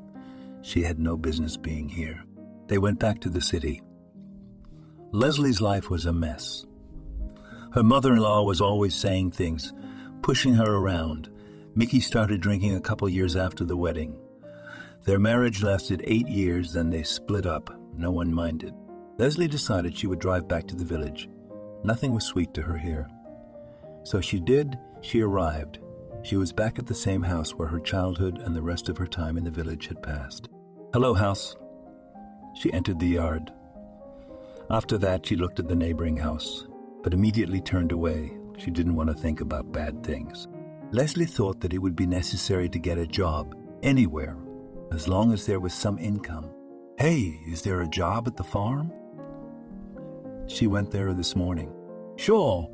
she had no business being here. They went back to the city. Leslie's life was a mess. Her mother-in-law was always saying things, pushing her around. Mickey started drinking a couple years after the wedding. Their marriage lasted 8 years, then they split up. No one minded. Leslie decided she would drive back to the village. Nothing was sweet to her here. So she did. She arrived. She was back at the same house where her childhood and the rest of her time in the village had passed. "Hello, house." She entered the yard. After that, she looked at the neighboring house, but immediately turned away. She didn't want to think about bad things. Leslie thought that it would be necessary to get a job, anywhere, as long as there was some income. "Hey, is there a job at the farm?" She went there this morning. "Sure,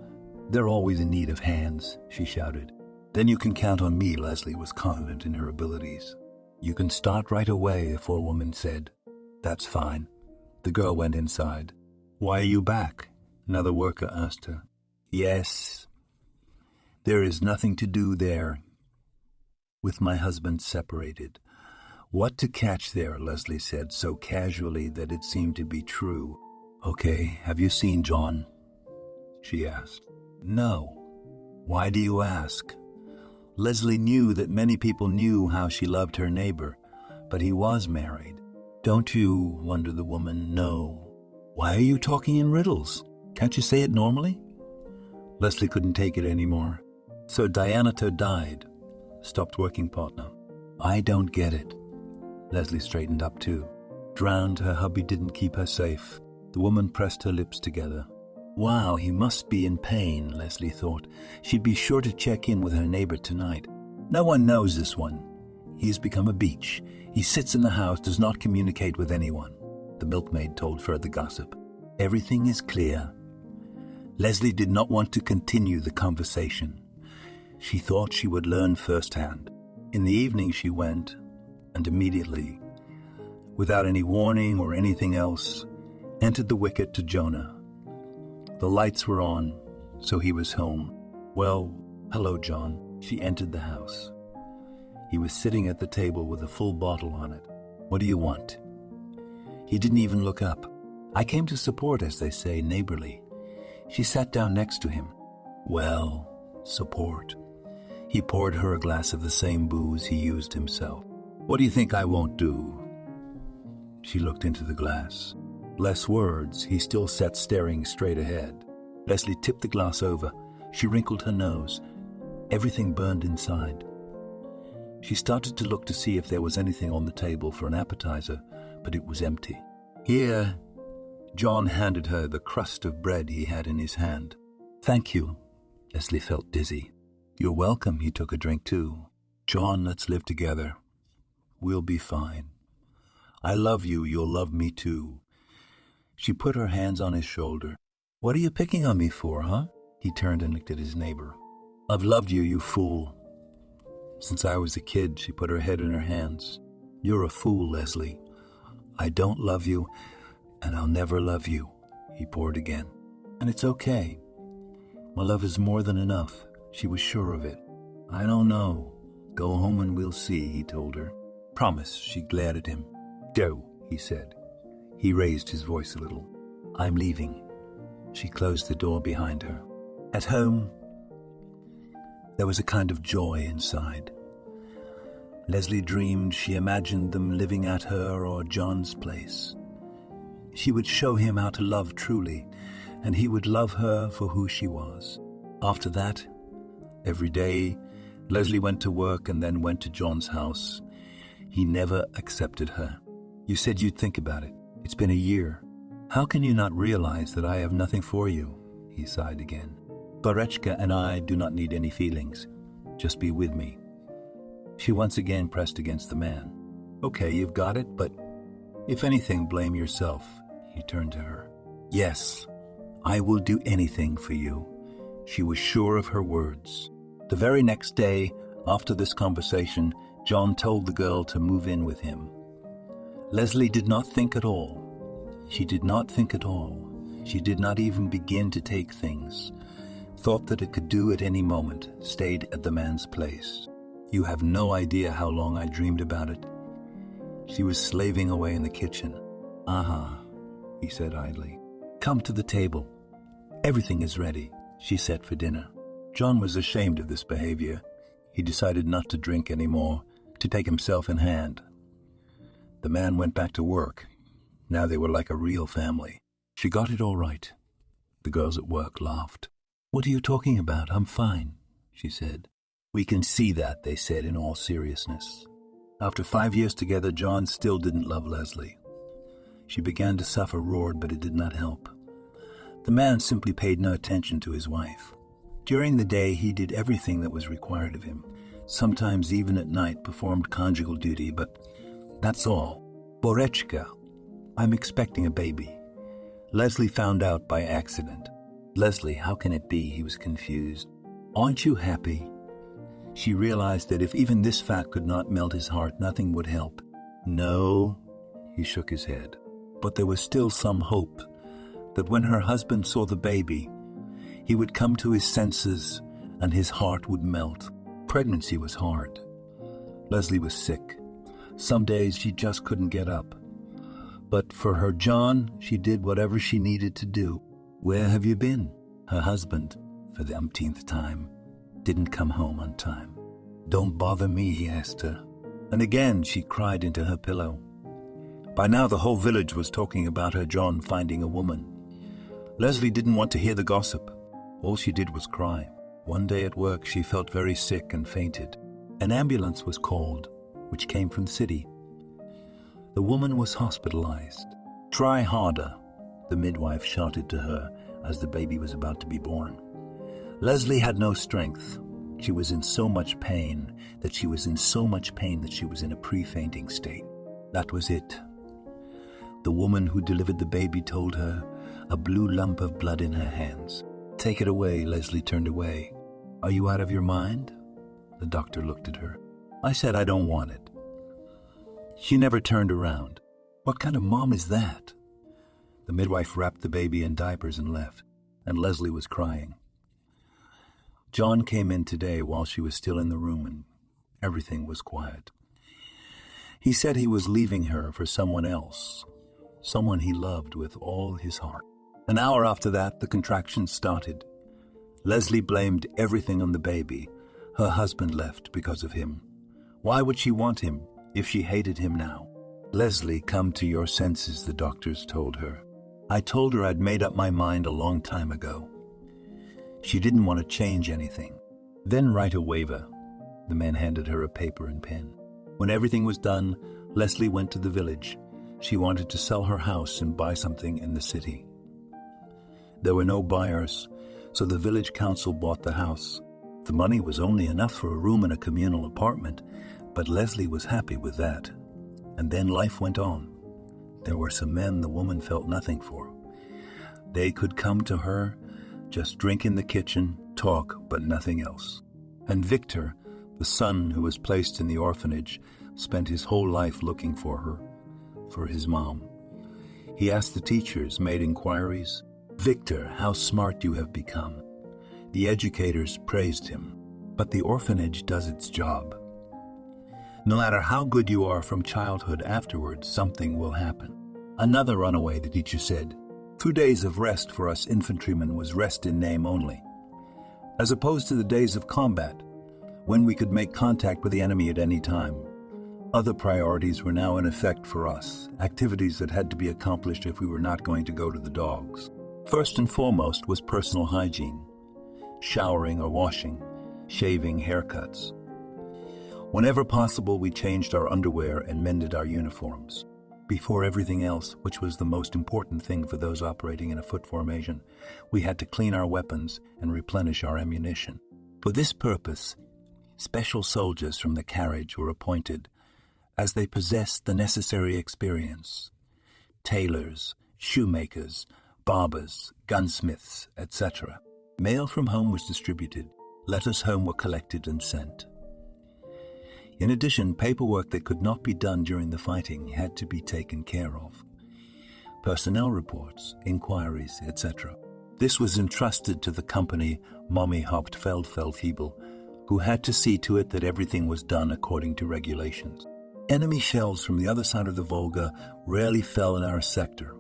they're always in need of hands," she shouted. "Then you can count on me," Leslie was confident in her abilities. "You can start right away," the forewoman said. "That's fine." The girl went inside. "Why are you back?" another worker asked her. "Yes, there is nothing to do there. With my husband separated." "What to catch there?" Leslie said, so casually that it seemed to be true. "Okay, have you seen John?" she asked. "No." "Why do you ask?" Leslie knew that many people knew how she loved her neighbor, but he was married. "Don't you?" wondered the woman. "No." "Why are you talking in riddles? Can't you say it normally?" Leslie couldn't take it anymore. "So Diana died. Stopped working partner." "I don't get it." Leslie straightened up too. "Drowned. Her hubby didn't keep her safe." The woman pressed her lips together. Wow, he must be in pain, Leslie thought. She'd be sure to check in with her neighbor tonight. No one knows this one. He has become a beach. He sits in the house, does not communicate with anyone, the milkmaid told further gossip. Everything is clear. Leslie did not want to continue the conversation. She thought she would learn firsthand. In the evening she went, and immediately without any warning or anything else, entered the wicket to Jonah. The lights were on, so he was home. "Well, hello, John." She entered the house. He was sitting at the table with a full bottle on it. "What do you want?" He didn't even look up. "I came to support, as they say, neighborly." She sat down next to him. "Well, support." He poured her a glass of the same booze he used himself. "What do you think I won't do?" She looked into the glass. Less words, he still sat staring straight ahead. Leslie tipped the glass over. She wrinkled her nose. Everything burned inside. She started to look to see if there was anything on the table for an appetizer, but it was empty. "Here." John handed her the crust of bread he had in his hand. "Thank you." Leslie felt dizzy. "You're welcome." He took a drink too. "John, let's live together. We'll be fine. I love you. You'll love me too." She put her hands on his shoulder. "What are you picking on me for, huh?" He turned and looked at his neighbor. "I've loved you, you fool. Since I was a kid." She put her head in her hands. "You're a fool, Leslie. I don't love you, and I'll never love you." He poured again. "And it's okay. My love is more than enough." She was sure of it. "I don't know. Go home and we'll see," he told her. "Promise." She glared at him. "Go," he said. He raised his voice a little. "I'm leaving." She closed the door behind her. At home, there was a kind of joy inside. Leslie dreamed she imagined them living at her or John's place. She would show him how to love truly, and he would love her for who she was. After that, every day, Leslie went to work and then went to John's house. He never accepted her. "You said you'd think about it. It's been a year. How can you not realize that I have nothing for you?" He sighed again. "Borechka and I do not need any feelings. Just be with me." She once again pressed against the man. "Okay, you've got it, but if anything, blame yourself." He turned to her. "Yes, I will do anything for you." She was sure of her words. The very next day, after this conversation, John told the girl to move in with him. Leslie did not think at all. She did not think at all. She did not even begin to take things. Thought that it could do at any moment, stayed at the man's place. You have no idea how long I dreamed about it. She was slaving away in the kitchen. "Uh-huh," he said idly. "Come to the table. Everything is ready," she said, for dinner. John was ashamed of this behavior. He decided not to drink anymore, to take himself in hand. The man went back to work. Now they were like a real family. She got it all right. The girls at work laughed. "What are you talking about? I'm fine," she said. "We can see that," they said in all seriousness. After 5 years together, John still didn't love Leslie. She began to suffer, roared, but it did not help. The man simply paid no attention to his wife. During the day, he did everything that was required of him. Sometimes even at night performed conjugal duty, but that's all. "Borechka, I'm expecting a baby." Leslie found out by accident. "Leslie, how can it be?" He was confused. "Aren't you happy?" She realized that if even this fact could not melt his heart, nothing would help. "No," he shook his head. But there was still some hope that when her husband saw the baby, he would come to his senses and his heart would melt. Pregnancy was hard. Leslie was sick. Some days she just couldn't get up. But for her John, she did whatever she needed to do. "Where have you been?" Her husband, for the umpteenth time, didn't come home on time. "Don't bother me," he asked her. And again she cried into her pillow. By now the whole village was talking about her John finding a woman. Leslie didn't want to hear the gossip. All she did was cry. One day at work she felt very sick and fainted. An ambulance was called, which came from the city. The woman was hospitalized. "Try harder," the midwife shouted to her as the baby was about to be born. Leslie had no strength. She was in so much pain that she was in a pre-fainting state. That was it. The woman who delivered the baby told her, a blue lump of blood in her hands. "Take it away." Leslie turned away. "Are you out of your mind?" The doctor looked at her. "I said I don't want it." She never turned around. What kind of mom is that? The midwife wrapped the baby in diapers and left, and Leslie was crying. John came in today while she was still in the room, and everything was quiet. He said he was leaving her for someone else, someone he loved with all his heart. An hour after that, the contractions started. Leslie blamed everything on the baby. Her husband left because of him. Why would she want him if she hated him now? Leslie, come to your senses, the doctors told her. I told her I'd made up my mind a long time ago. She didn't want to change anything. Then write a waiver. The man handed her a paper and pen. When everything was done, Leslie went to the village. She wanted to sell her house and buy something in the city. There were no buyers, so the village council bought the house. The money was only enough for a room in a communal apartment, but Leslie was happy with that. And then life went on. There were some men the woman felt nothing for. They could come to her, just drink in the kitchen, talk, but nothing else. And Victor, the son who was placed in the orphanage, spent his whole life looking for her, for his mom. He asked the teachers, made inquiries. Victor, how smart you have become. The educators praised him, but the orphanage does its job. No matter how good you are from childhood afterwards, something will happen. Another runaway, the teacher said. 2 days of rest for us infantrymen was rest in name only. As opposed to the days of combat, when we could make contact with the enemy at any time. Other priorities were now in effect for us, activities that had to be accomplished if we were not going to go to the dogs. First and foremost was personal hygiene, showering or washing, shaving, haircuts. Whenever possible, we changed our underwear and mended our uniforms. Before everything else, which was the most important thing for those operating in a foot formation, we had to clean our weapons and replenish our ammunition. For this purpose, special soldiers from the carriage were appointed, as they possessed the necessary experience. Tailors, shoemakers, barbers, gunsmiths, etc. Mail from home was distributed. Letters home were collected and sent. In addition, paperwork that could not be done during the fighting had to be taken care of. Personnel reports, inquiries, etc. This was entrusted to the company Mommy Hauptfeldfeldhebel, who had to see to it that everything was done according to regulations. Enemy shells from the other side of the Volga rarely fell in our sector.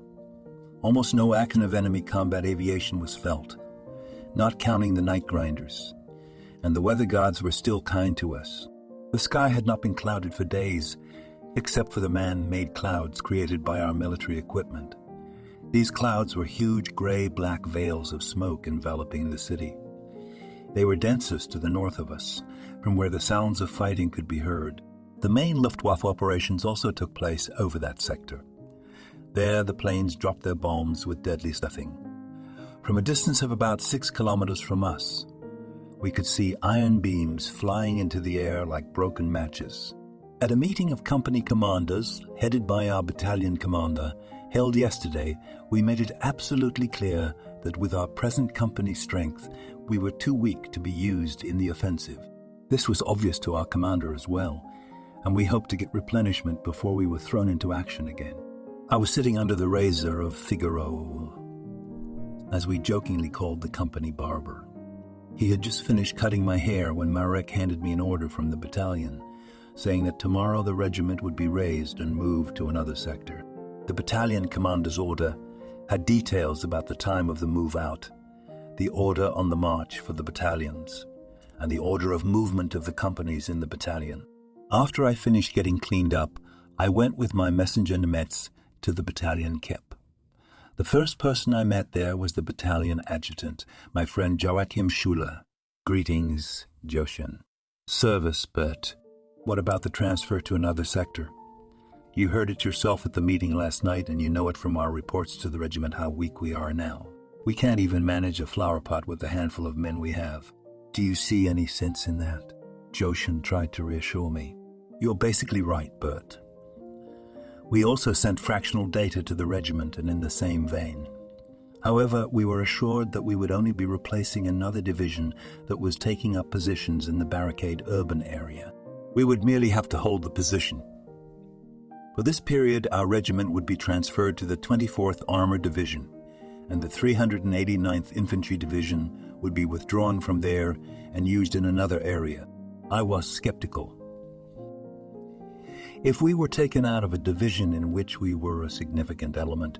Almost no action of enemy combat aviation was felt, not counting the night grinders, and the weather gods were still kind to us. The sky had not been clouded for days, except for the man-made clouds created by our military equipment. These clouds were huge gray-black veils of smoke enveloping the city. They were densest to the north of us, from where the sounds of fighting could be heard. The main Luftwaffe operations also took place over that sector. There, the planes dropped their bombs with deadly stuffing. From a distance of about 6 kilometers from us, we could see iron beams flying into the air like broken matches. At a meeting of company commanders, headed by our battalion commander, held yesterday, we made it absolutely clear that with our present company strength, we were too weak to be used in the offensive. This was obvious to our commander as well, and we hoped to get replenishment before we were thrown into action again. I was sitting under the razor of Figaro, as we jokingly called the company barber. He had just finished cutting my hair when Marek handed me an order from the battalion, saying that tomorrow the regiment would be raised and moved to another sector. The battalion commander's order had details about the time of the move out, the order on the march for the battalions, and the order of movement of the companies in the battalion. After I finished getting cleaned up, I went with my messenger Nemetz to the battalion Kep. The first person I met there was the battalion adjutant, my friend Joachim Schuler. Greetings, Joshin. Service, but what about the transfer to another sector? You heard it yourself at the meeting last night, and you know it from our reports to the regiment how weak we are now. We can't even manage a flower pot with the handful of men we have. Do you see any sense in that? Joshin tried to reassure me. You're basically right, Bert. We also sent fractional data to the regiment and in the same vein. However, we were assured that we would only be replacing another division that was taking up positions in the barricade urban area. We would merely have to hold the position. For this period, our regiment would be transferred to the 24th Armored Division, and the 389th Infantry Division would be withdrawn from there and used in another area. I was skeptical. If we were taken out of a division in which we were a significant element,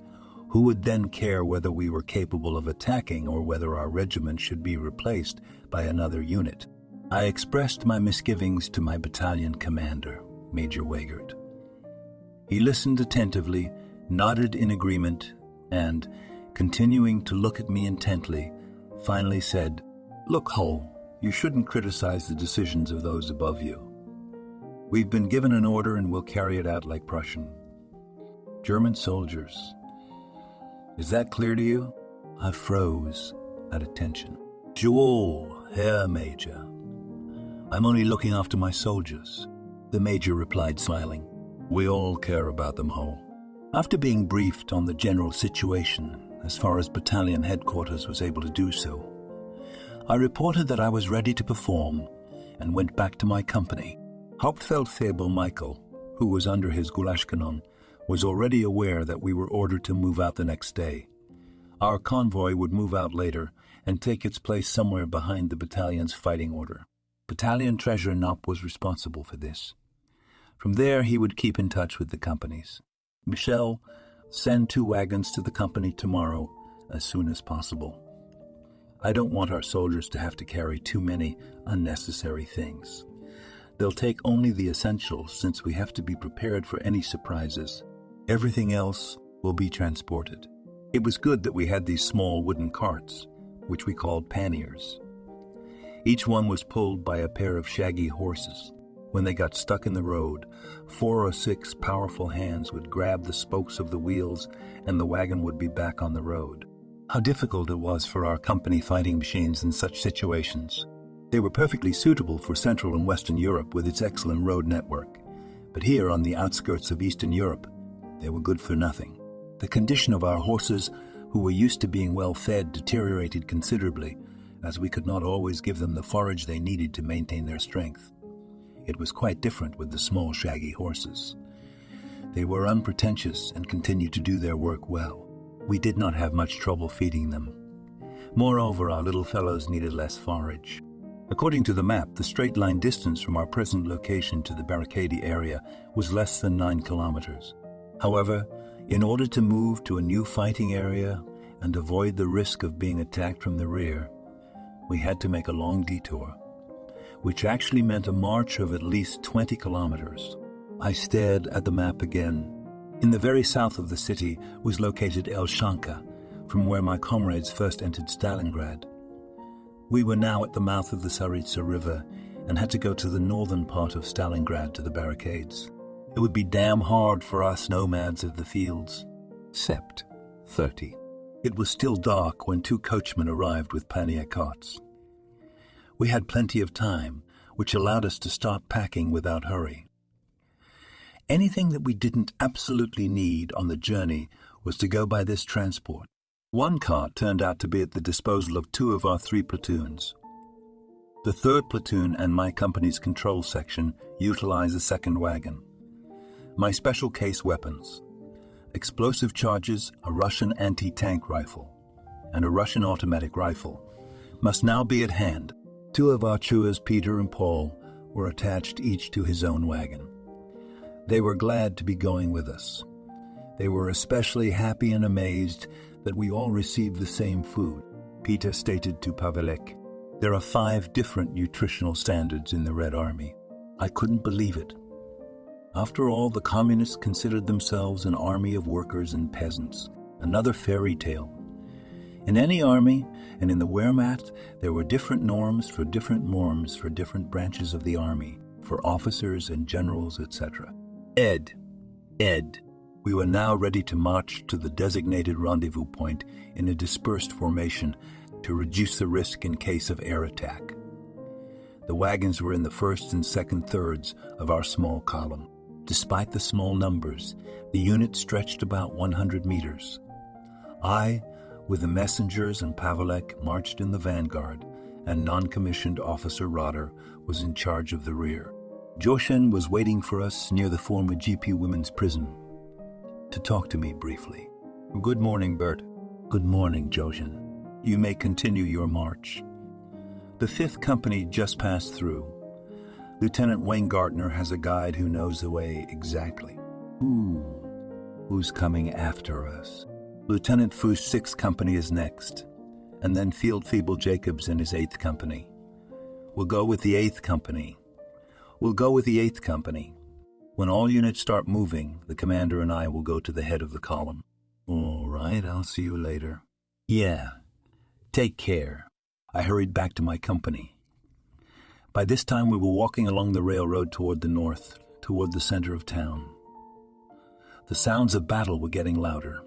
who would then care whether we were capable of attacking or whether our regiment should be replaced by another unit? I expressed my misgivings to my battalion commander, Major Weigert. He listened attentively, nodded in agreement, and, continuing to look at me intently, finally said, "Look, Hull, you shouldn't criticize the decisions of those above you. We've been given an order and we'll carry it out like Prussian. German soldiers. Is that clear to you?" I froze at attention. "Jawohl, Herr Major. I'm only looking after my soldiers," the Major replied, smiling. "We all care about them, Hull." After being briefed on the general situation, as far as battalion headquarters was able to do so, I reported that I was ready to perform and went back to my company. Hauptfeldfebel Michael, who was under his Gulaschkanon, was already aware that we were ordered to move out the next day. Our convoy would move out later and take its place somewhere behind the battalion's fighting order. Battalion Treasurer Knopp was responsible for this. From there, he would keep in touch with the companies. "Michel, send 2 wagons to the company tomorrow as soon as possible. I don't want our soldiers to have to carry too many unnecessary things. They'll take only the essentials since we have to be prepared for any surprises. Everything else will be transported." It was good that we had these small wooden carts, which we called panniers. Each one was pulled by a pair of shaggy horses. When they got stuck in the road, 4 or 6 powerful hands would grab the spokes of the wheels and the wagon would be back on the road. How difficult it was for our company fighting machines in such situations. They were perfectly suitable for Central and Western Europe with its excellent road network. But here on the outskirts of Eastern Europe, they were good for nothing. The condition of our horses, who were used to being well fed, deteriorated considerably, as we could not always give them the forage they needed to maintain their strength. It was quite different with the small, shaggy horses. They were unpretentious and continued to do their work well. We did not have much trouble feeding them. Moreover, our little fellows needed less forage. According to the map, the straight-line distance from our present location to the barricade area was less than 9 kilometers. However, in order to move to a new fighting area and avoid the risk of being attacked from the rear, we had to make a long detour, which actually meant a march of at least 20 kilometers. I stared at the map again. In the very south of the city was located Elshanka, from where my comrades first entered Stalingrad. We were now at the mouth of the Tsaritsa River and had to go to the northern part of Stalingrad to the barricades. It would be damn hard for us nomads of the fields. Sept. 30. It was still dark when 2 coachmen arrived with pannier carts. We had plenty of time, which allowed us to start packing without hurry. Anything that we didn't absolutely need on the journey was to go by this transport. 1 cart turned out to be at the disposal of 2 of our 3 platoons. The 3rd platoon and my company's control section utilized the 2nd wagon. My special case weapons: explosive charges, a Russian anti-tank rifle, and a Russian automatic rifle, must now be at hand. 2 of our chewers, Peter and Paul, were attached each to his own wagon. They were glad to be going with us. They were especially happy and amazed that we all received the same food. Peter stated to Pavelek, "There are 5 different nutritional standards in the Red Army." I couldn't believe it. After all, the communists considered themselves an army of workers and peasants, another fairy tale. In any army, and in the Wehrmacht, there were different norms for different branches of the army, for officers and generals, etc. Ed. We were now ready to march to the designated rendezvous point in a dispersed formation to reduce the risk in case of air attack. The wagons were in the first and second thirds of our small column. Despite the small numbers, the unit stretched about 100 meters. I, with the messengers and Pavelek, marched in the vanguard, and non-commissioned Officer Rotter was in charge of the rear. Joshin was waiting for us near the former GP Women's Prison to talk to me briefly. Good morning, Bert. Good morning, Joshin. You may continue your march. The 5th Company just passed through. Lieutenant Wayne Gardner has a guide who knows the way exactly. Who's coming after us? Lieutenant Foo's 6th Company is next, and then Field Feeble Jacobs and his 8th Company. We'll go with the 8th Company. When all units start moving, the commander and I will go to the head of the column. All right, I'll see you later. Yeah, take care. I hurried back to my company. By this time, we were walking along the railroad toward the north, toward the center of town. The sounds of battle were getting louder.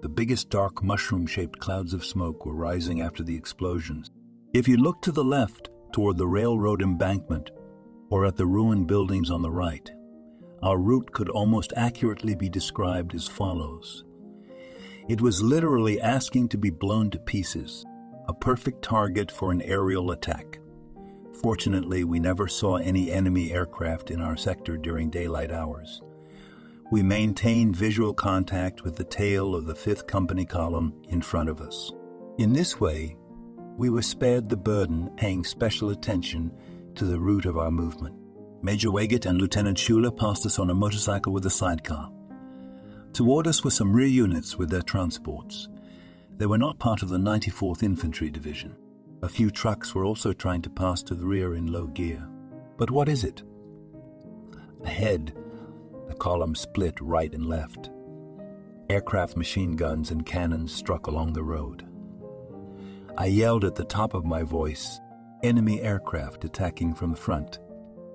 The biggest dark mushroom-shaped clouds of smoke were rising after the explosions. If you looked to the left, toward the railroad embankment, or at the ruined buildings on the right, our route could almost accurately be described as follows. It was literally asking to be blown to pieces, a perfect target for an aerial attack. Fortunately, we never saw any enemy aircraft in our sector during daylight hours. We maintained visual contact with the tail of the 5th Company column in front of us. In this way, we were spared the burden paying special attention to the route of our movement. Major Waggett and Lieutenant Schuler passed us on a motorcycle with a sidecar. Toward us were some rear units with their transports. They were not part of the 94th Infantry Division. A few trucks were also trying to pass to the rear in low gear. But what is it? Ahead, the column split right and left. Aircraft machine guns and cannons struck along the road. I yelled at the top of my voice, "Enemy aircraft attacking from the front.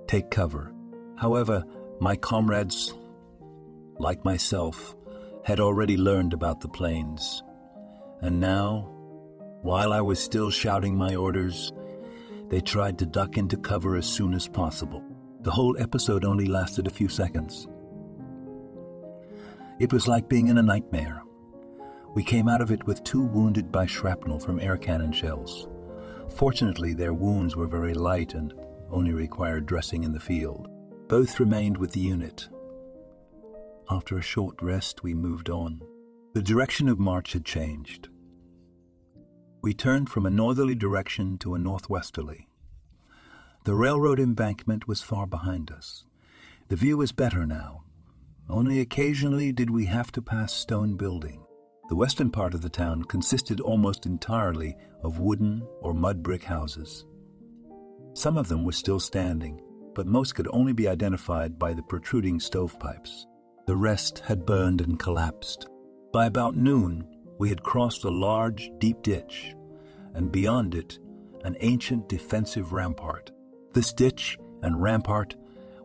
Take cover." However, my comrades, like myself, had already learned about the planes. And now, while I was still shouting my orders, they tried to duck into cover as soon as possible. The whole episode only lasted a few seconds. It was like being in a nightmare. We came out of it with 2 wounded by shrapnel from air cannon shells. Fortunately, their wounds were very light and only required dressing in the field. Both remained with the unit. After a short rest, we moved on. The direction of march had changed. We turned from a northerly direction to a northwesterly. The railroad embankment was far behind us. The view was better now. Only occasionally did we have to pass stone buildings. The western part of the town consisted almost entirely of wooden or mud brick houses. Some of them were still standing, but most could only be identified by the protruding stovepipes. The rest had burned and collapsed. By about noon, we had crossed a large, deep ditch, and beyond it, an ancient defensive rampart. This ditch and rampart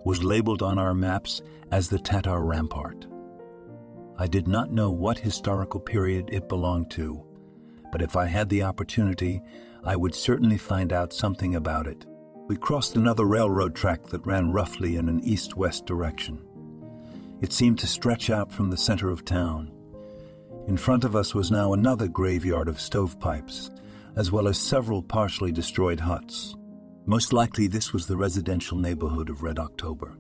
was labeled on our maps as the Tatar Rampart. I did not know what historical period it belonged to, but if I had the opportunity, I would certainly find out something about it. We crossed another railroad track that ran roughly in an east-west direction. It seemed to stretch out from the center of town. In front of us was now another graveyard of stovepipes, as well as several partially destroyed huts. Most likely this was the residential neighborhood of Red October.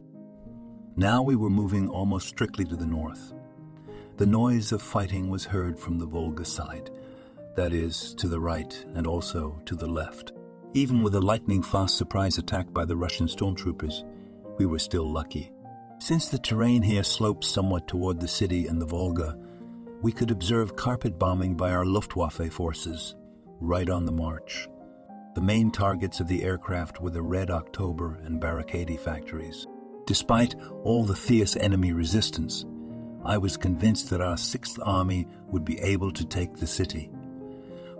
Now we were moving almost strictly to the north. The noise of fighting was heard from the Volga side, that is, to the right and also to the left. Even with a lightning-fast surprise attack by the Russian stormtroopers, we were still lucky. Since the terrain here sloped somewhat toward the city and the Volga, we could observe carpet bombing by our Luftwaffe forces, right on the march. The main targets of the aircraft were the Red October and Barricade factories. Despite all the fierce enemy resistance, I was convinced that our 6th Army would be able to take the city.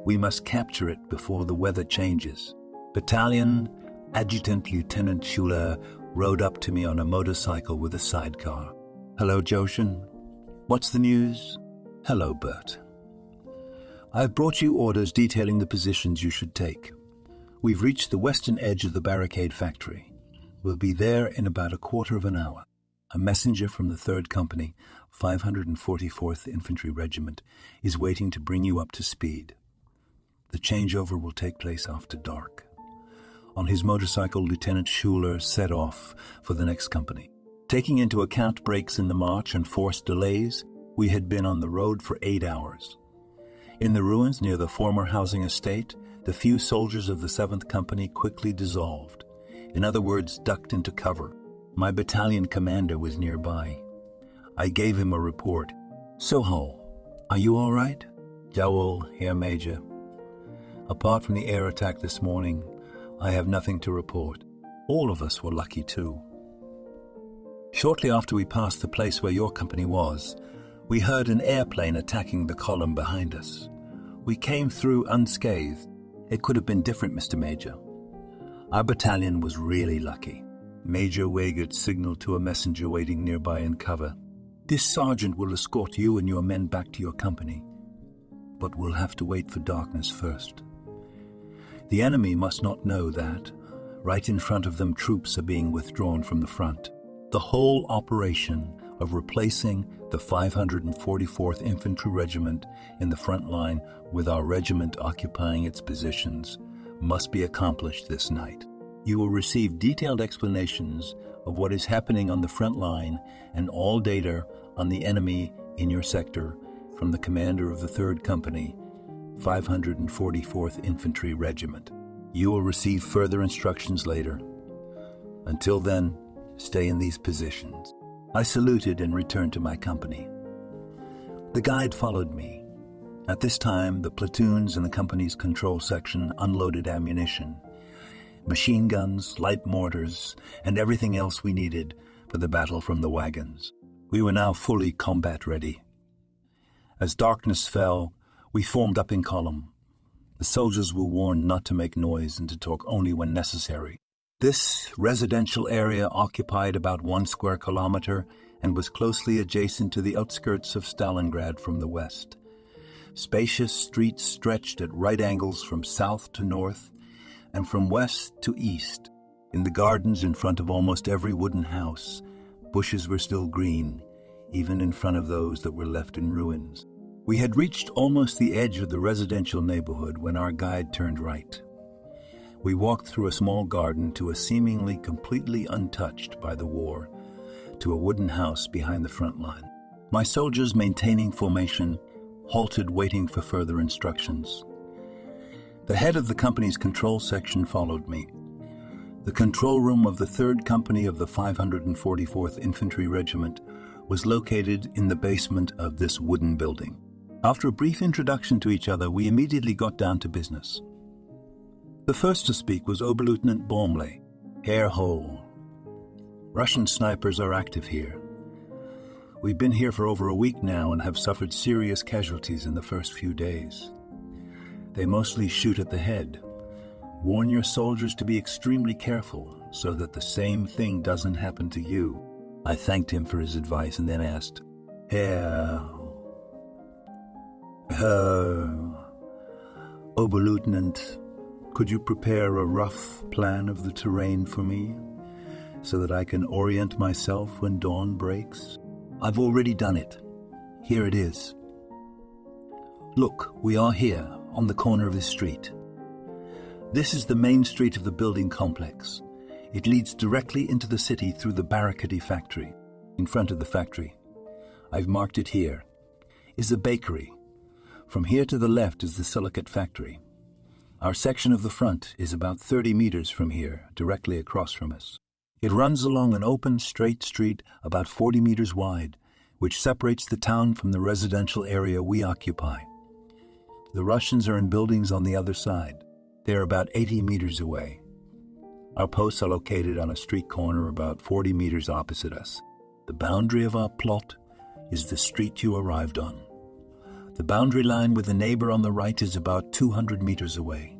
We must capture it before the weather changes. Battalion Adjutant Lieutenant Schuler rode up to me on a motorcycle with a sidecar. "Hello, Joshin. What's the news?" "Hello, Bert. I've brought you orders detailing the positions you should take. We've reached the western edge of the Barricade factory. We'll be there in about a quarter of an hour. A messenger from the 3rd Company, 544th Infantry Regiment, is waiting to bring you up to speed. The changeover will take place after dark. On his motorcycle, Lieutenant Schuler set off for the next company. Taking into account breaks in the march and forced delays, we had been on the road for 8 hours. In the ruins near the former housing estate, the few soldiers of the 7th Company quickly dissolved. In other words, ducked into cover. My battalion commander was nearby. I gave him a report. "Soho, are you all right?" "Jawohl, Herr Major. Apart from the air attack this morning, I have nothing to report." All of us were lucky too. Shortly after we passed the place where your company was, we heard an airplane attacking the column behind us. We came through unscathed. It could have been different, Mr. Major. Our battalion was really lucky. Major Weigert signaled to a messenger waiting nearby in cover. "This sergeant will escort you and your men back to your company, but we'll have to wait for darkness first. The enemy must not know that, right in front of them, troops are being withdrawn from the front. The whole operation of replacing the 544th Infantry Regiment in the front line with our regiment occupying its positions must be accomplished this night. You will receive detailed explanations of what is happening on the front line and all data on the enemy in your sector from the commander of the 3rd Company, 544th Infantry Regiment. You will receive further instructions later. Until then, stay in these positions." I saluted and returned to my company. The guide followed me. At this time, the platoons in the company's control section unloaded ammunition, machine guns, light mortars, and everything else we needed for the battle from the wagons. We were now fully combat ready. As darkness fell, we formed up in column. The soldiers were warned not to make noise and to talk only when necessary. This residential area occupied about 1 square kilometer and was closely adjacent to the outskirts of Stalingrad from the west. Spacious streets stretched at right angles from south to north and from west to east. In the gardens in front of almost every wooden house, bushes were still green, even in front of those that were left in ruins. We had reached almost the edge of the residential neighborhood when our guide turned right. We walked through a small garden to a seemingly completely untouched by the war, to a wooden house behind the front line. My soldiers, maintaining formation, halted waiting for further instructions. The head of the company's control section followed me. The control room of the 3rd Company of the 544th Infantry Regiment was located in the basement of this wooden building. After a brief introduction to each other, we immediately got down to business. The first to speak was Oberleutnant Baumle. "Herr Hole, Russian snipers are active here. We've been here for over a week now and have suffered serious casualties in the first few days. They mostly shoot at the head. Warn your soldiers to be extremely careful so that the same thing doesn't happen to you." I thanked him for his advice and then asked, Herr Oberleutnant, could you prepare a rough plan of the terrain for me so that I can orient myself when dawn breaks?" "I've already done it. Here it is. Look, we are here on the corner of this street. This is the main street of the building complex. It leads directly into the city through the Barricade factory. In front of the factory, I've marked it here, is a bakery. From here to the left is the silicate factory. Our section of the front is about 30 meters from here, directly across from us. It runs along an open, straight street about 40 meters wide, which separates the town from the residential area we occupy. The Russians are in buildings on the other side. They are about 80 meters away. Our posts are located on a street corner about 40 meters opposite us. The boundary of our plot is the street you arrived on. The boundary line with the neighbor on the right is about 200 meters away.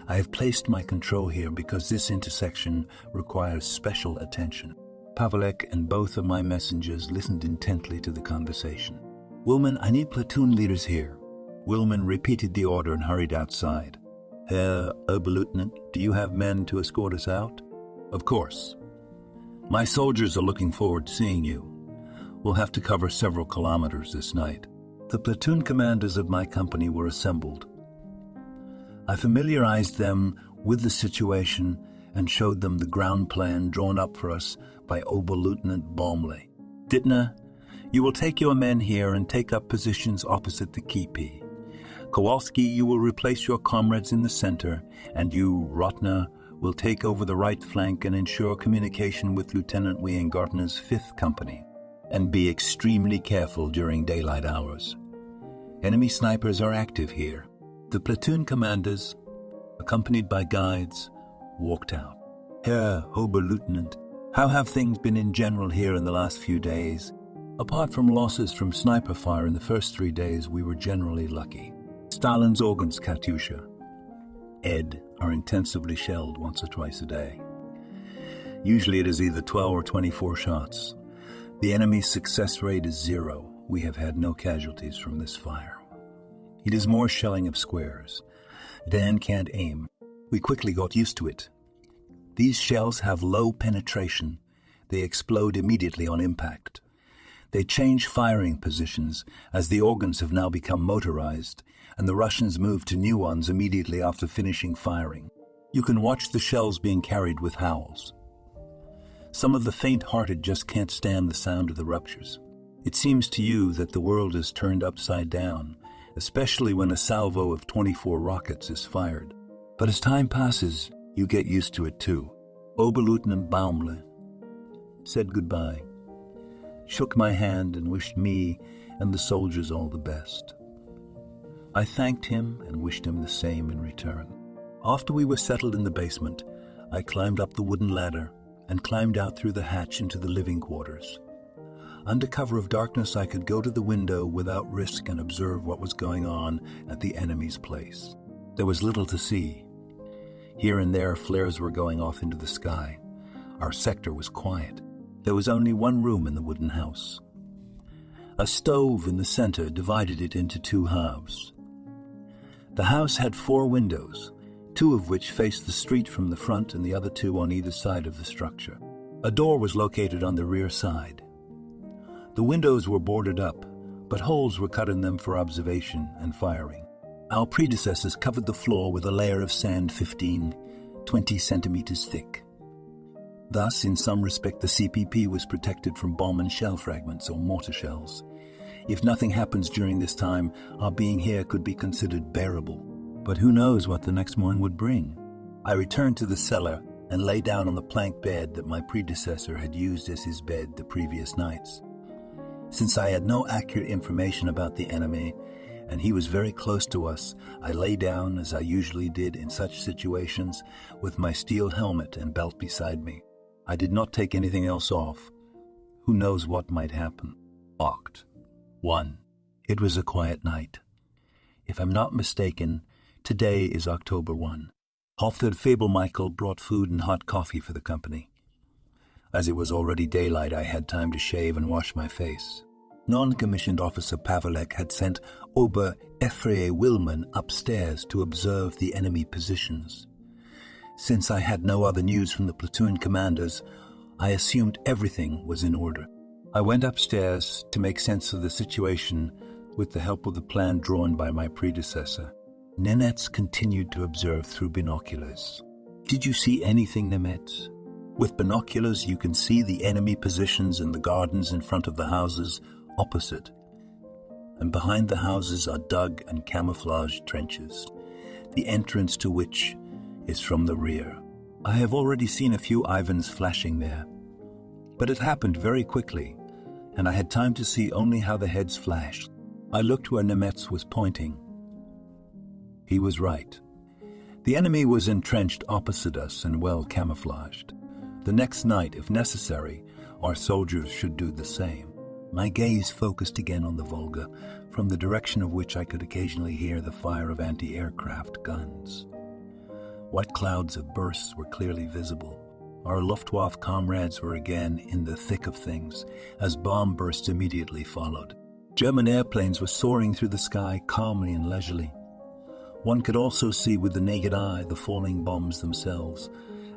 I have placed my control here because this intersection requires special attention." Pavelek and both of my messengers listened intently to the conversation. "Wilman, I need platoon leaders here." Wilman repeated the order and hurried outside. "Herr Oberleutnant, do you have men to escort us out?" "Of course. My soldiers are looking forward to seeing you. We'll have to cover several kilometers this night." The platoon commanders of my company were assembled. I familiarized them with the situation and showed them the ground plan drawn up for us by Oberleutnant Baumle. Dittner, you will take your men here and take up positions opposite the Keepy. Kowalski, you will replace your comrades in the center, and you, Rotner, will take over the right flank and ensure communication with Lieutenant Weingartner's 5th Company, and be extremely careful during daylight hours. Enemy snipers are active here. The platoon commanders, accompanied by guides, walked out. Herr Oberleutnant, how have things been in general here in the last few days? Apart from losses from sniper fire in the first 3 days, we were generally lucky. Stalin's organs, Katyusha, Ed, are intensively shelled once or twice a day. Usually it is either 12 or 24 shots. The enemy's success rate is 0. We have had no casualties from this fire. It is more shelling of squares. Dan can't aim. We quickly got used to it. These shells have low penetration. They explode immediately on impact. They change firing positions as the organs have now become motorized, and the Russians move to new ones immediately after finishing firing. You can watch the shells being carried with howls. Some of the faint-hearted just can't stand the sound of the ruptures. It seems to you that the world is turned upside down, especially when a salvo of 24 rockets is fired. But as time passes, you get used to it too. Oberleutnant Baumle said goodbye, shook my hand and wished me and the soldiers all the best. I thanked him and wished him the same in return. After we were settled in the basement, I climbed up the wooden ladder and climbed out through the hatch into the living quarters. Under cover of darkness, I could go to the window without risk and observe what was going on at the enemy's place. There was little to see. Here and there, flares were going off into the sky. Our sector was quiet. There was only one room in the wooden house. A stove in the center divided it into 2 halves. The house had 4 windows, 2 of which faced the street from the front and the other 2 on either side of the structure. A door was located on the rear side. The windows were boarded up, but holes were cut in them for observation and firing. Our predecessors covered the floor with a layer of sand 15-20 centimeters thick. Thus, in some respect, the CPP was protected from bomb and shell fragments or mortar shells. If nothing happens during this time, our being here could be considered bearable. But who knows what the next morning would bring? I returned to the cellar and lay down on the plank bed that my predecessor had used as his bed the previous nights. Since I had no accurate information about the enemy, and he was very close to us, I lay down, as I usually did in such situations, with my steel helmet and belt beside me. I did not take anything else off. Who knows what might happen? Oct. 1. It was a quiet night. If I'm not mistaken, today is October 1. Hofstad Fabelmichael brought food and hot coffee for the company. As it was already daylight, I had time to shave and wash my face. Non-commissioned officer Pavelek had sent Ober Ephraim Willman upstairs to observe the enemy positions. Since I had no other news from the platoon commanders, I assumed everything was in order. I went upstairs to make sense of the situation with the help of the plan drawn by my predecessor. Nenets continued to observe through binoculars. Did you see anything, Nemets? With binoculars, you can see the enemy positions in the gardens in front of the houses opposite, and behind the houses are dug and camouflaged trenches, the entrance to which is from the rear. I have already seen a few Ivans flashing there, but it happened very quickly, and I had time to see only how the heads flashed. I looked where Nemets was pointing. He was right. The enemy was entrenched opposite us and well camouflaged. The next night, if necessary, our soldiers should do the same. My gaze focused again on the Volga, from the direction of which I could occasionally hear the fire of anti-aircraft guns. White clouds of bursts were clearly visible. Our Luftwaffe comrades were again in the thick of things, as bomb bursts immediately followed. German airplanes were soaring through the sky calmly and leisurely. One could also see with the naked eye the falling bombs themselves,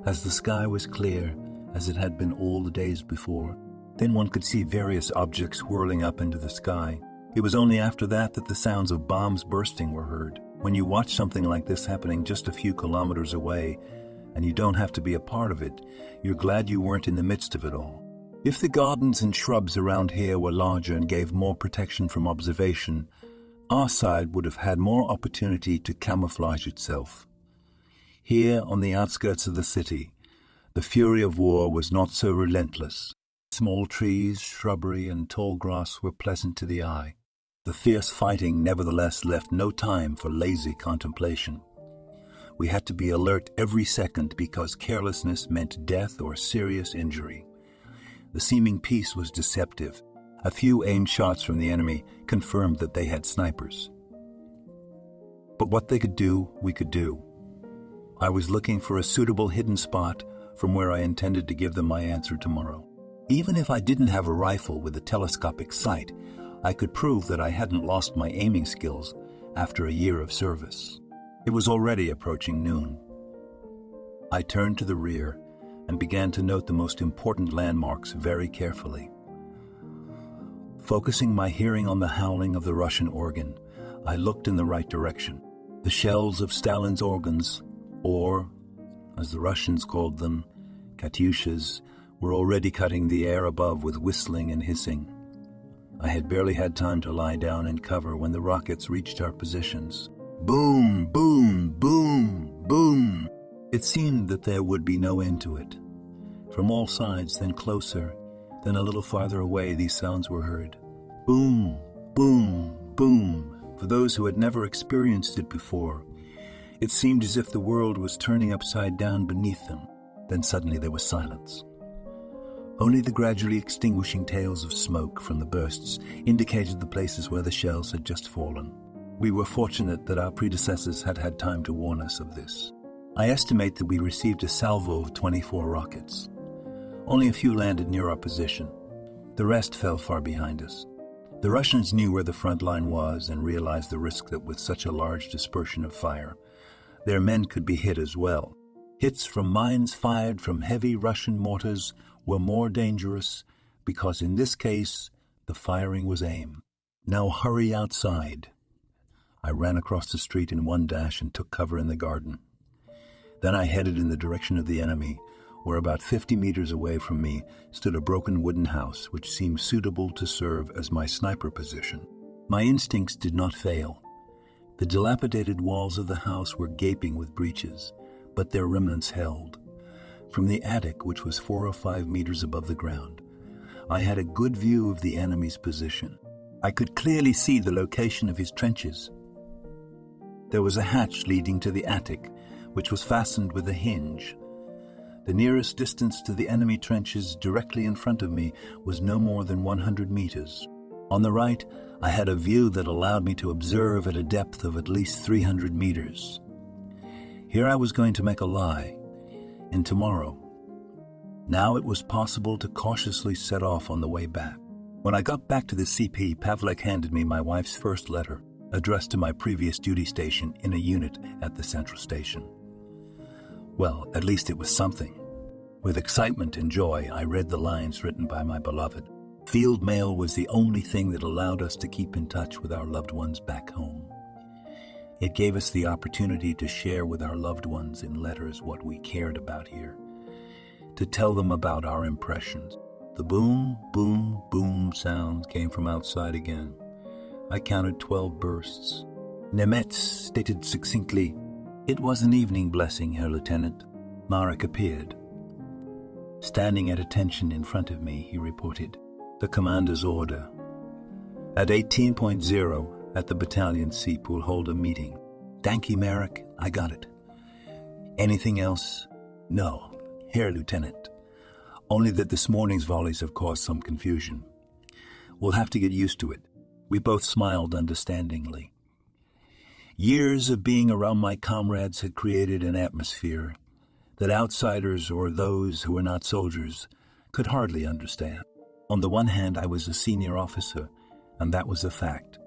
as the sky was clear, as it had been all the days before. Then one could see various objects whirling up into the sky. It was only after that that the sounds of bombs bursting were heard. When you watch something like this happening just a few kilometers away, and you don't have to be a part of it, you're glad you weren't in the midst of it all. If the gardens and shrubs around here were larger and gave more protection from observation, our side would have had more opportunity to camouflage itself. Here, on the outskirts of the city, the fury of war was not so relentless. Small trees, shrubbery, and tall grass were pleasant to the eye. The fierce fighting nevertheless left no time for lazy contemplation. We had to be alert every second because carelessness meant death or serious injury. The seeming peace was deceptive. A few aimed shots from the enemy confirmed that they had snipers. But what they could do, we could do. I was looking for a suitable hidden spot from where I intended to give them my answer tomorrow. Even if I didn't have a rifle with a telescopic sight, I could prove that I hadn't lost my aiming skills after a year of service. It was already approaching noon. I turned to the rear and began to note the most important landmarks very carefully. Focusing my hearing on the howling of the Russian organ, I looked in the right direction. The shells of Stalin's organs, or, as the Russians called them, Katyushas, were already cutting the air above with whistling and hissing. I had barely had time to lie down and cover when the rockets reached our positions. Boom, boom, boom, boom. It seemed that there would be no end to it. From all sides, then closer, then a little farther away, these sounds were heard. Boom, boom, boom. For those who had never experienced it before, it seemed as if the world was turning upside down beneath them. Then suddenly there was silence. Only the gradually extinguishing tails of smoke from the bursts indicated the places where the shells had just fallen. We were fortunate that our predecessors had had time to warn us of this. I estimate that we received a salvo of 24 rockets. Only a few landed near our position. The rest fell far behind us. The Russians knew where the front line was and realized the risk that with such a large dispersion of fire, their men could be hit as well. Hits from mines fired from heavy Russian mortars were more dangerous because in this case, the firing was aim. Now hurry outside. I ran across the street in one dash and took cover in the garden. Then I headed in the direction of the enemy, where about 50 meters away from me stood a broken wooden house which seemed suitable to serve as my sniper position. My instincts did not fail. The dilapidated walls of the house were gaping with breaches, but their remnants held. From the attic, which was 4 or 5 meters above the ground, I had a good view of the enemy's position. I could clearly see the location of his trenches. There was a hatch leading to the attic, which was fastened with a hinge. The nearest distance to the enemy trenches directly in front of me was no more than 100 meters. On the right, I had a view that allowed me to observe at a depth of at least 300 meters. Here I was going to make a lie, and tomorrow. Now it was possible to cautiously set off on the way back. When I got back to the CP, Pavlik handed me my wife's first letter, addressed to my previous duty station in a unit at the central station. Well, at least it was something. With excitement and joy, I read the lines written by my beloved. Field mail was the only thing that allowed us to keep in touch with our loved ones back home. It gave us the opportunity to share with our loved ones in letters what we cared about here, to tell them about our impressions. The boom, boom, boom sound came from outside again. I counted 12 bursts. Nemetz stated succinctly, "It was an evening blessing, Herr Lieutenant." Marek appeared. Standing at attention in front of me, he reported, "The commander's order. At 18.0, at the battalion seat, we'll hold a meeting." "Thank you, Marek. I got it." "Anything else?" "No, Herr Lieutenant. Only that this morning's volleys have caused some confusion. We'll have to get used to it." We both smiled understandingly. Years of being around my comrades had created an atmosphere that outsiders or those who were not soldiers could hardly understand. On the one hand, I was a senior officer, and that was a fact.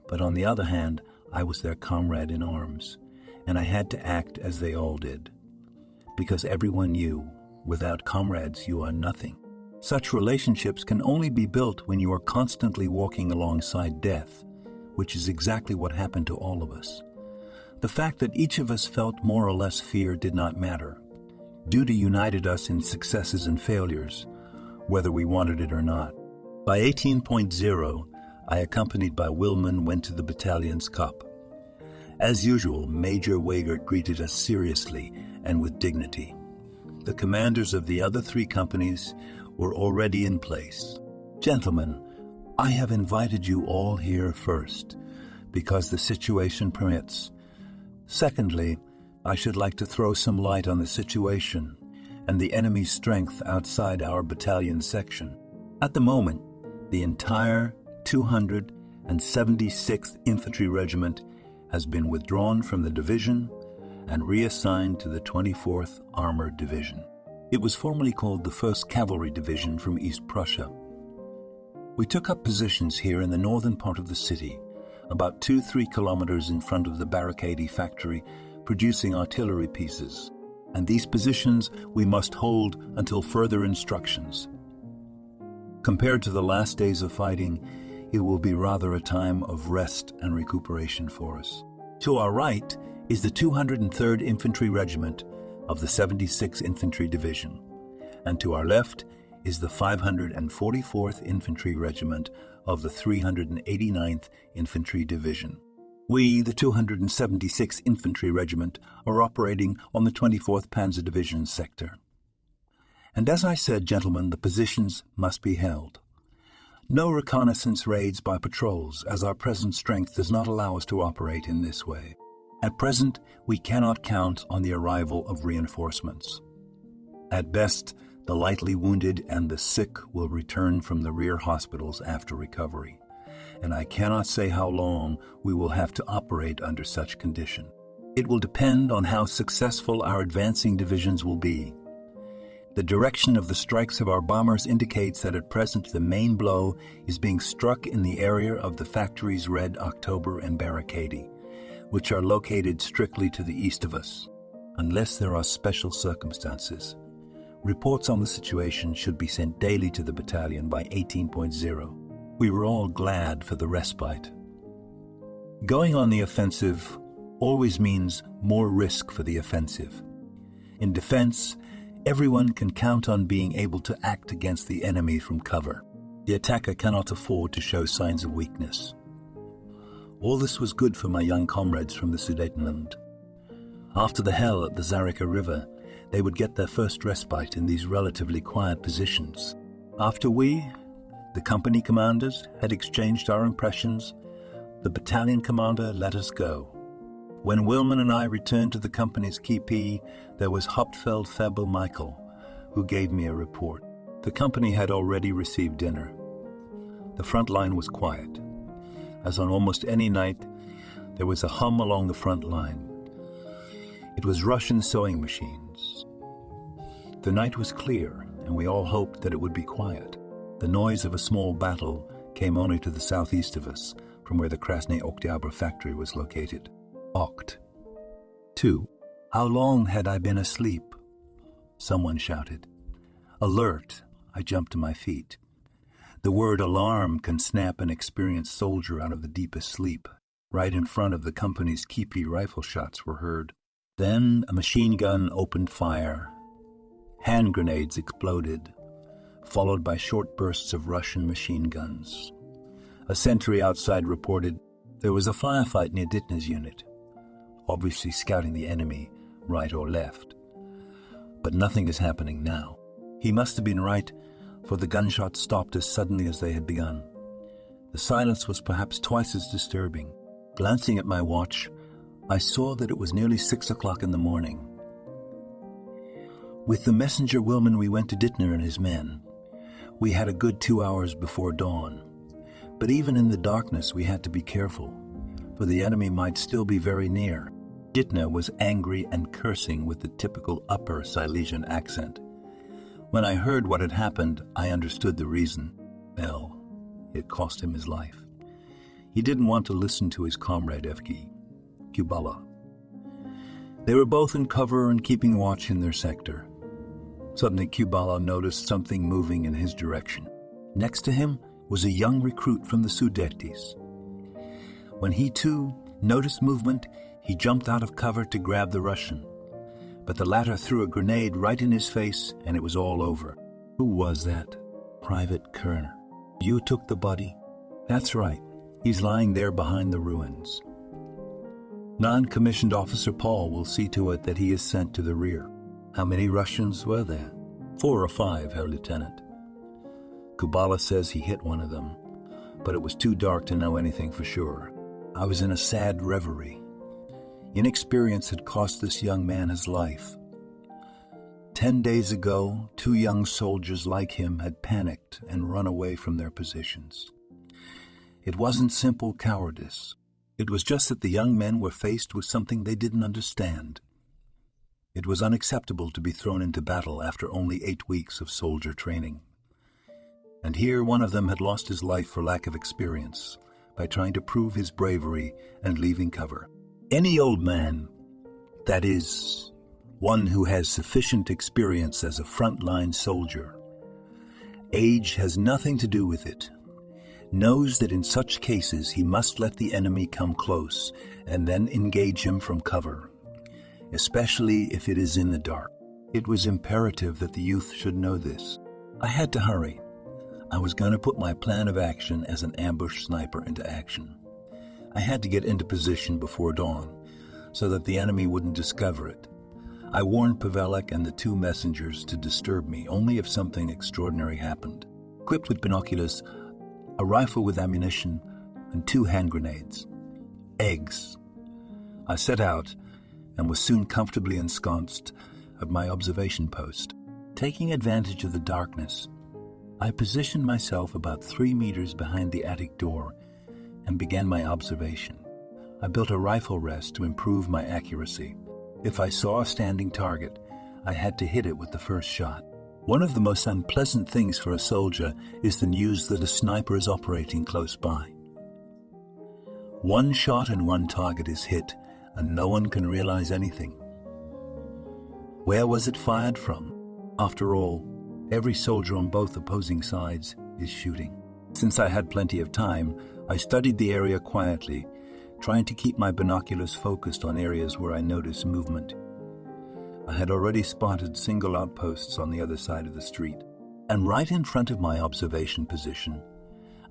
But on the other hand, I was their comrade in arms, and I had to act as they all did. Because everyone knew, without comrades you are nothing. Such relationships can only be built when you are constantly walking alongside death, which is exactly what happened to all of us. The fact that each of us felt more or less fear did not matter. Duty united us in successes and failures, whether we wanted it or not. By 18.0, I, accompanied by Wilman, went to the battalion's cup. As usual, Major Wagert greeted us seriously and with dignity. The commanders of the other 3 companies were already in place. Gentlemen, I have invited you all here first, because the situation permits. Secondly, I should like to throw some light on the situation and the enemy's strength outside our battalion section. At the moment, the entire 276th Infantry Regiment has been withdrawn from the division and reassigned to the 24th Armored Division. It was formerly called the 1st Cavalry Division from East Prussia. We took up positions here in the northern part of the city, about 2-3 kilometers in front of the Barricade factory, producing artillery pieces. And these positions we must hold until further instructions. Compared to the last days of fighting, it will be rather a time of rest and recuperation for us. To our right is the 203rd Infantry Regiment of the 76th Infantry Division, and to our left is the 544th Infantry Regiment of the 389th Infantry Division. We, the 276th Infantry Regiment, are operating on the 24th Panzer Division sector. And as I said, gentlemen, the positions must be held. No reconnaissance raids by patrols, as our present strength does not allow us to operate in this way. At present, we cannot count on the arrival of reinforcements. At best, the lightly wounded and the sick will return from the rear hospitals after recovery, and I cannot say how long we will have to operate under such condition. It will depend on how successful our advancing divisions will be. The direction of the strikes of our bombers indicates that at present the main blow is being struck in the area of the factories Red October and Barricade, which are located strictly to the east of us. Unless there are special circumstances, reports on the situation should be sent daily to the battalion by 18.0. We were all glad for the respite. Going on the offensive always means more risk for the offensive. In defense, everyone can count on being able to act against the enemy from cover. The attacker cannot afford to show signs of weakness. All this was good for my young comrades from the Sudetenland. After the hell at the Zarica River, they would get their first respite in these relatively quiet positions. After we, the company commanders, had exchanged our impressions, the battalion commander let us go. When Wilman and I returned to the company's keepee, there was Hauptfeld Febel Michael, who gave me a report. The company had already received dinner. The front line was quiet. As on almost any night, there was a hum along the front line. It was Russian sewing machines. The night was clear, and we all hoped that it would be quiet. The noise of a small battle came only to the southeast of us, from where the Krasny Oktyabr factory was located. Okt. 2. How long had I been asleep? Someone shouted. Alert! I jumped to my feet. The word alarm can snap an experienced soldier out of the deepest sleep. Right in front of the company's keepee rifle shots were heard. Then a machine gun opened fire. Hand grenades exploded, followed by short bursts of Russian machine guns. A sentry outside reported there was a firefight near Dittner's unit, obviously scouting the enemy, right or left. But nothing is happening now. He must have been right, for the gunshots stopped as suddenly as they had begun. The silence was perhaps twice as disturbing. Glancing at my watch, I saw that it was nearly 6 o'clock in the morning. With the messenger Wilman, we went to Dittner and his men. We had a good 2 hours before dawn. But even in the darkness, we had to be careful, for the enemy might still be very near. Dittner was angry and cursing with the typical Upper Silesian accent. When I heard what had happened, I understood the reason. Well, it cost him his life. He didn't want to listen to his comrade Evgeny Kubala. They were both in cover and keeping watch in their sector. Suddenly Kubala noticed something moving in his direction. Next to him was a young recruit from the Sudettis. When he too noticed movement, He jumped out of cover to grab the Russian, but the latter threw a grenade right in his face and it was all over. Who was that? Private Kerner. You took the body? That's right. He's lying there behind the ruins. Non-commissioned Officer Paul will see to it that he is sent to the rear. How many Russians were there? 4 or 5, Herr Lieutenant. Kubala says he hit one of them, but it was too dark to know anything for sure. I was in a sad reverie. Inexperience had cost this young man his life. 10 days ago, 2 young soldiers like him had panicked and run away from their positions. It wasn't simple cowardice. It was just that the young men were faced with something they didn't understand. It was unacceptable to be thrown into battle after only 8 weeks of soldier training. And here one of them had lost his life for lack of experience by trying to prove his bravery and leaving cover. Any old man, that is, one who has sufficient experience as a frontline soldier, age has nothing to do with it, knows that in such cases he must let the enemy come close and then engage him from cover, especially if it is in the dark. It was imperative that the youth should know this. I had to hurry. I was going to put my plan of action as an ambush sniper into action. I had to get into position before dawn so that the enemy wouldn't discover it. I warned Pavelek and the 2 messengers to disturb me only if something extraordinary happened. Equipped with binoculars, a rifle with ammunition, and 2 hand grenades. Eggs. I set out and was soon comfortably ensconced at my observation post. Taking advantage of the darkness, I positioned myself about 3 meters behind the attic door and began my observation. I built a rifle rest to improve my accuracy. If I saw a standing target, I had to hit it with the first shot. One of the most unpleasant things for a soldier is the news that a sniper is operating close by. 1 shot and 1 target is hit, and no one can realize anything. Where was it fired from? After all, every soldier on both opposing sides is shooting. Since I had plenty of time, I studied the area quietly, trying to keep my binoculars focused on areas where I noticed movement. I had already spotted single outposts on the other side of the street, and right in front of my observation position,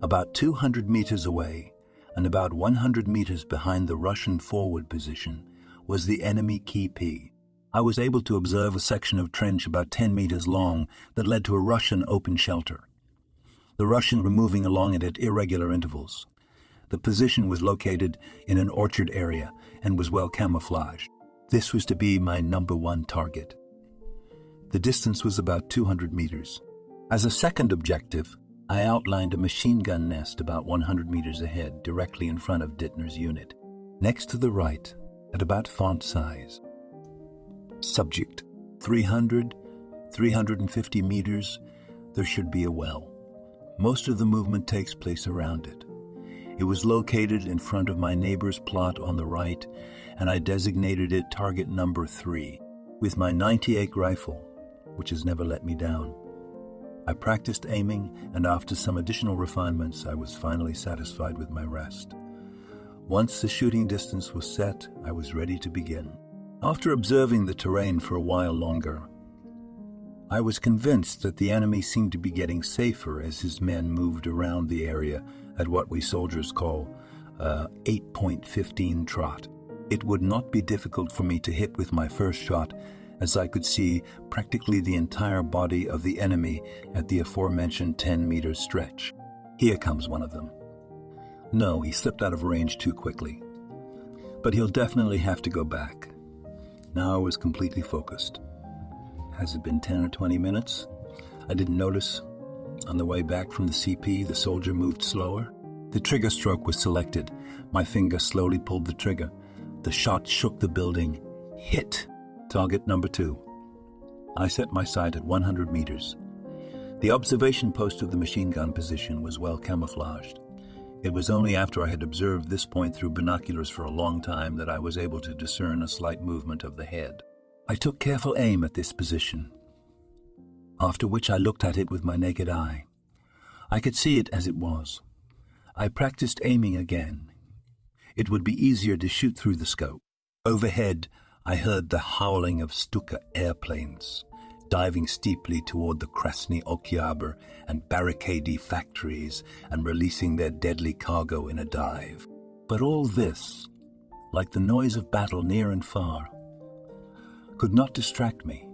about 200 meters away and about 100 meters behind the Russian forward position, was the enemy P. I was able to observe a section of trench about 10 meters long that led to a Russian open shelter. The Russians were moving along it at irregular intervals. The position was located in an orchard area and was well camouflaged. This was to be my number 1 target. The distance was about 200 meters. As a second objective, I outlined a machine gun nest about 100 meters ahead, directly in front of Dittner's unit. Next to the right, at about font size. Subject: 350 meters, there should be a well. Most of the movement takes place around it. It was located in front of my neighbor's plot on the right, and I designated it target number 3 with my 98 rifle, which has never let me down. I practiced aiming, and after some additional refinements, I was finally satisfied with my rest. Once the shooting distance was set, I was ready to begin. After observing the terrain for a while longer, I was convinced that the enemy seemed to be getting safer as his men moved around the area at what we soldiers call 8.15 trot. It would not be difficult for me to hit with my first shot, as I could see practically the entire body of the enemy at the aforementioned 10-meter stretch. Here comes one of them. No, he slipped out of range too quickly. But he'll definitely have to go back. Now I was completely focused. Has it been 10 or 20 minutes? I didn't notice. On the way back from the CP, the soldier moved slower. The trigger stroke was selected. My finger slowly pulled the trigger. The shot shook the building. Hit. Target number 2. I set my sight at 100 meters. The observation post of the machine gun position was well camouflaged. It was only after I had observed this point through binoculars for a long time that I was able to discern a slight movement of the head. I took careful aim at this position, after which I looked at it with my naked eye. I could see it as it was. I practiced aiming again. It would be easier to shoot through the scope. Overhead, I heard the howling of Stuka airplanes, diving steeply toward the Krasny Oktyabr and Barricady factories and releasing their deadly cargo in a dive. But all this, like the noise of battle near and far, could not distract me.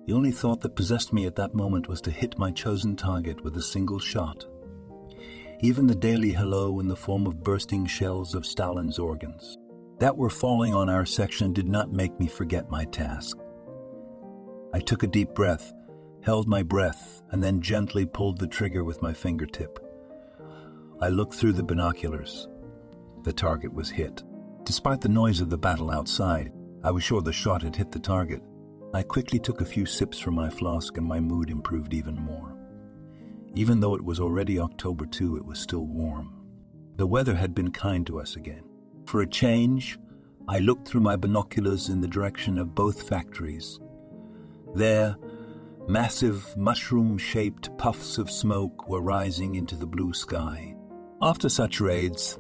The only thought that possessed me at that moment was to hit my chosen target with a single shot. Even the daily hello in the form of bursting shells of Stalin's organs that were falling on our section did not make me forget my task. I took a deep breath, held my breath, and then gently pulled the trigger with my fingertip. I looked through the binoculars. The target was hit. Despite the noise of the battle outside, I was sure the shot had hit the target. I quickly took a few sips from my flask and my mood improved even more. Even though it was already October 2, it was still warm. The weather had been kind to us again. For a change, I looked through my binoculars in the direction of both factories. There, massive mushroom-shaped puffs of smoke were rising into the blue sky. After such raids,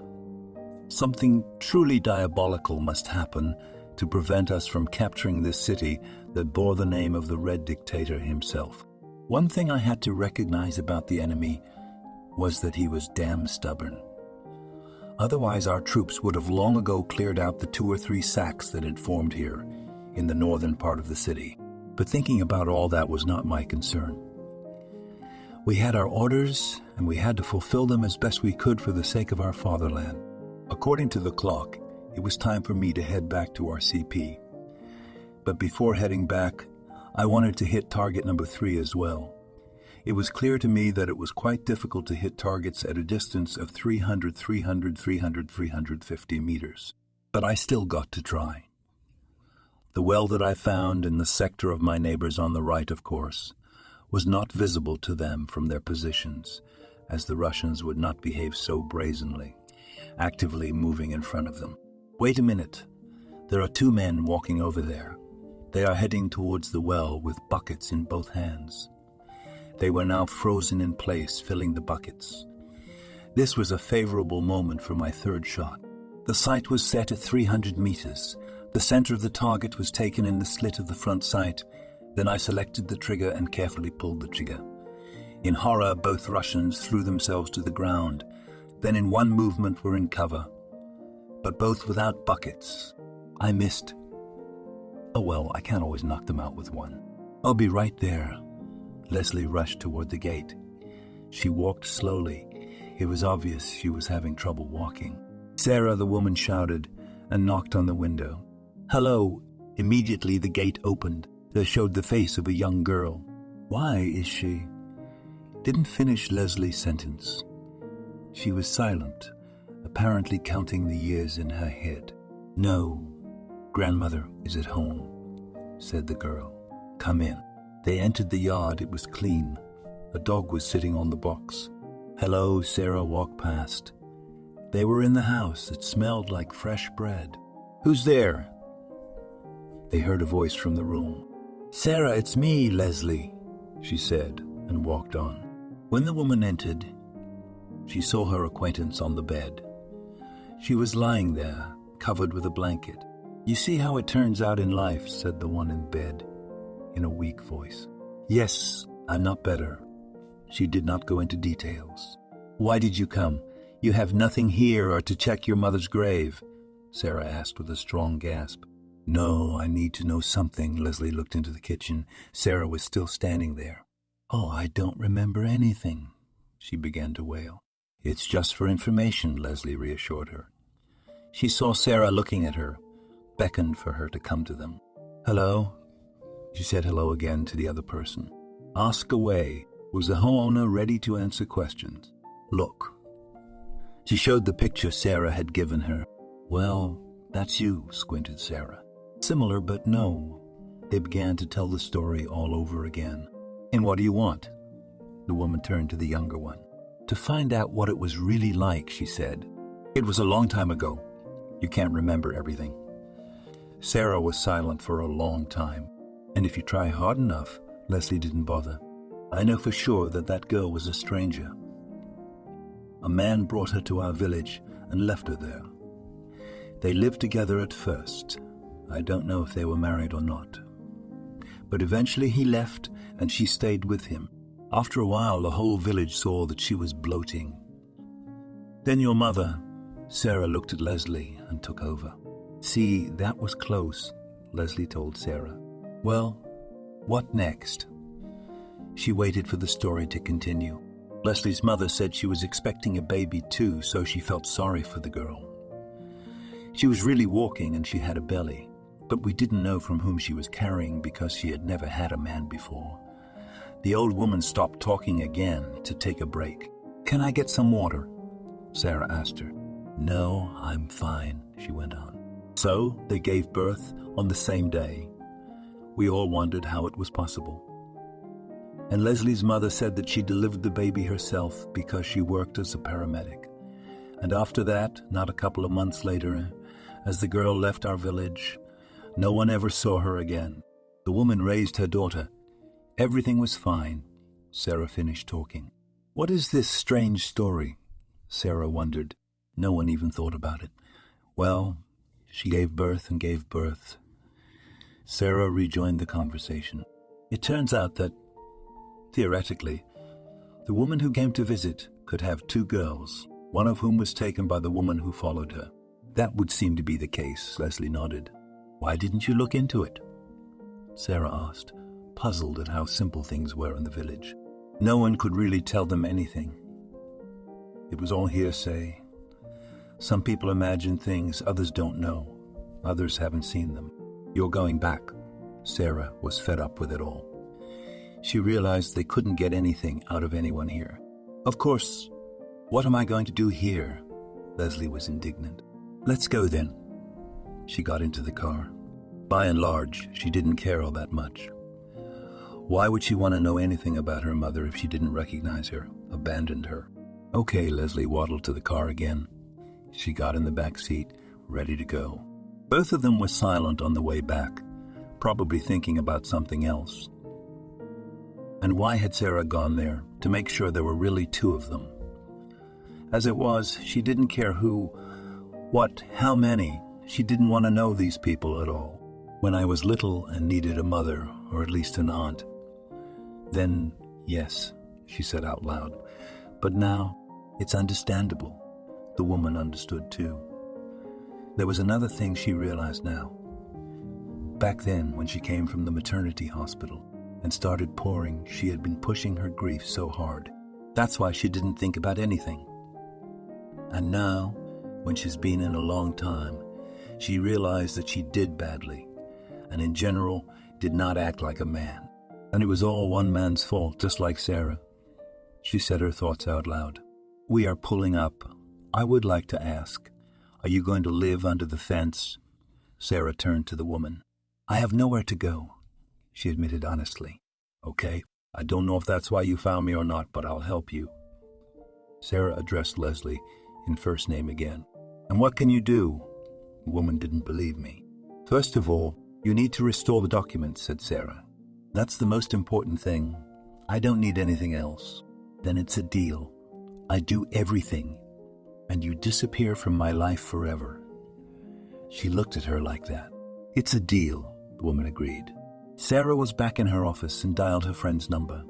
something truly diabolical must happen to prevent us from capturing this city that bore the name of the Red Dictator himself. One thing I had to recognize about the enemy was that he was damn stubborn. Otherwise, our troops would have long ago cleared out the 2 or 3 sacks that had formed here in the northern part of the city. But thinking about all that was not my concern. We had our orders, and we had to fulfill them as best we could for the sake of our fatherland. According to the clock, it was time for me to head back to our CP. But before heading back, I wanted to hit target number 3 as well. It was clear to me that it was quite difficult to hit targets at a distance of 350 meters. But I still got to try. The well that I found in the sector of my neighbors on the right, of course, was not visible to them from their positions, as the Russians would not behave so brazenly, actively moving in front of them. Wait a minute. There are 2 men walking over there. They are heading towards the well with buckets in both hands. They were now frozen in place, filling the buckets. This was a favorable moment for my 3rd shot. The sight was set at 300 meters. The center of the target was taken in the slit of the front sight. Then I selected the trigger and carefully pulled the trigger. In horror, both Russians threw themselves to the ground. Then in one movement were in cover, but both without buckets. I missed. Oh well, I can't always knock them out with one. I'll be right there. Leslie rushed toward the gate. She walked slowly. It was obvious she was having trouble walking. Sarah, the woman, shouted and knocked on the window. Hello. Immediately the gate opened. There showed the face of a young girl. Why is she? Didn't finish Leslie's sentence. She was silent, apparently counting the years in her head. No, grandmother is at home, said the girl. Come in. They entered the yard. It was clean. A dog was sitting on the box. Hello, Sarah walked past. They were in the house. It smelled like fresh bread. Who's there? They heard a voice from the room. Sarah, it's me, Leslie, she said, and walked on. When the woman entered, she saw her acquaintance on the bed. She was lying there, covered with a blanket. You see how it turns out in life, said the one in bed, in a weak voice. Yes, I'm not better. She did not go into details. Why did you come? You have nothing here or to check your mother's grave, Sarah asked with a strong gasp. No, I need to know something. Leslie looked into the kitchen. Sarah was still standing there. Oh, I don't remember anything, she began to wail. It's just for information, Leslie reassured her. She saw Sarah looking at her, beckoned for her to come to them. Hello? She said hello again to the other person. Ask away. Was the homeowner ready to answer questions? Look. She showed the picture Sarah had given her. Well, that's you, squinted Sarah. Similar, but no. They began to tell the story all over again. And what do you want? The woman turned to the younger one. To find out what it was really like, she said. It was a long time ago. You can't remember everything. Sarah was silent for a long time. And if you try hard enough, Leslie didn't bother. I know for sure that that girl was a stranger. A man brought her to our village and left her there. They lived together at first, I don't know if they were married or not. But eventually he left and she stayed with him. After a while, the whole village saw that she was bloating. Then your mother, Sarah, looked at Leslie and took over. See, that was close, Leslie told Sarah. Well, what next? She waited for the story to continue. Leslie's mother said she was expecting a baby too, so she felt sorry for the girl. She was really walking and she had a belly, but we didn't know from whom she was carrying because she had never had a man before. The old woman stopped talking again to take a break. Can I get some water? Sarah asked her. No, I'm fine, she went on. So they gave birth on the same day. We all wondered how it was possible. And Leslie's mother said that she delivered the baby herself because she worked as a paramedic. And after that, not a couple of months later, as the girl left our village, no one ever saw her again. The woman raised her daughter. Everything was fine. Sarah finished talking. What is this strange story? Sarah wondered. No one even thought about it. Well, she gave birth and gave birth. Sarah rejoined the conversation. It turns out that, theoretically, the woman who came to visit could have two girls, one of whom was taken by the woman who followed her. That would seem to be the case, Leslie nodded. Why didn't you look into it? Sarah asked, puzzled at how simple things were in the village. No one could really tell them anything. It was all hearsay. Some people imagine things others don't know. Others haven't seen them. You're going back. Sarah was fed up with it all. She realized they couldn't get anything out of anyone here. Of course, what am I going to do here? Leslie was indignant. Let's go then. She got into the car. By and large, she didn't care all that much. Why would she want to know anything about her mother if she didn't recognize her, abandoned her? Okay, Leslie waddled to the car again. She got in the back seat, ready to go. Both of them were silent on the way back, probably thinking about something else. And why had Sarah gone there? To make sure there were really two of them. As it was, she didn't care who, what, how many. She didn't want to know these people at all. When I was little and needed a mother, or at least an aunt, then yes, she said out loud. But now, it's understandable. The woman understood too. There was another thing she realized now. Back then, when she came from the maternity hospital and started pouring, she had been pushing her grief so hard. That's why she didn't think about anything. And now, when she's been in a long time, she realized that she did badly, and in general, did not act like a man. And it was all one man's fault, just like Sarah. She said her thoughts out loud. We are pulling up. I would like to ask, are you going to live under the fence? Sarah turned to the woman. I have nowhere to go, she admitted honestly. Okay, I don't know if that's why you found me or not, but I'll help you. Sarah addressed Leslie in first name again. And what can you do? The woman didn't believe me. First of all, you need to restore the documents, said Sarah. That's the most important thing. I don't need anything else. Then it's a deal. I do everything, and you disappear from my life forever. She looked at her like that. It's a deal, the woman agreed. Sarah was back in her office and dialed her friend's number.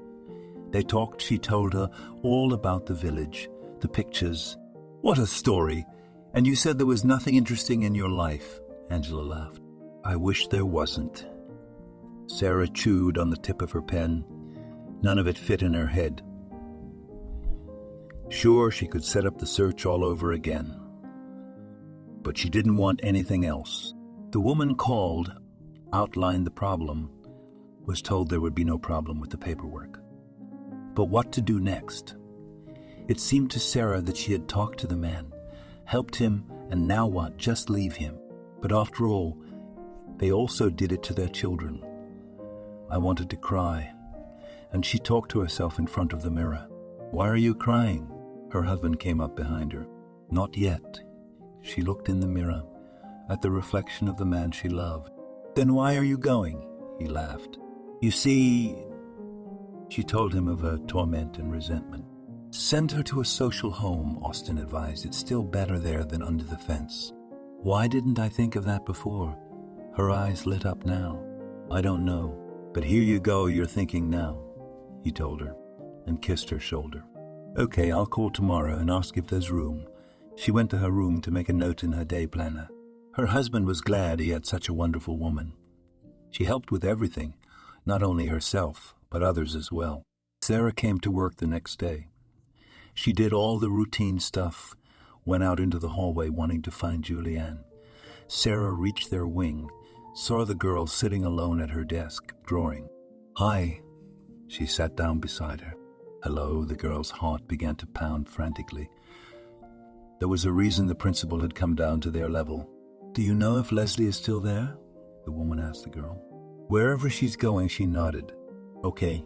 They talked. She told her all about the village, the pictures. What a story! And you said there was nothing interesting in your life, Angela laughed. I wish there wasn't. Sarah chewed on the tip of her pen. None of it fit in her head. Sure, she could set up the search all over again. But she didn't want anything else. The woman called, outlined the problem, was told there would be no problem with the paperwork. But what to do next? It seemed to Sarah that she had talked to the man, helped him, and now what? Just leave him. But after all, they also did it to their children. I wanted to cry, and she talked to herself in front of the mirror. Why are you crying? Her husband came up behind her. Not yet. She looked in the mirror at the reflection of the man she loved. Then why are you going? He laughed. You see, she told him of her torment and resentment. Send her to a social home, Austin advised. It's still better there than under the fence. Why didn't I think of that before? Her eyes lit up now. I don't know, but here you go, you're thinking now, he told her, and kissed her shoulder. Okay, I'll call tomorrow and ask if there's room. She went to her room to make a note in her day planner. Her husband was glad he had such a wonderful woman. She helped with everything, not only herself, but others as well. Sarah came to work the next day. She did all the routine stuff, went out into the hallway wanting to find Julianne. Sarah reached their wing, saw the girl sitting alone at her desk, drawing. Hi. She sat down beside her. Hello, the girl's heart began to pound frantically. There was a reason the principal had come down to their level. Do you know if Leslie is still there? The woman asked the girl. Wherever she's going, she nodded. Okay.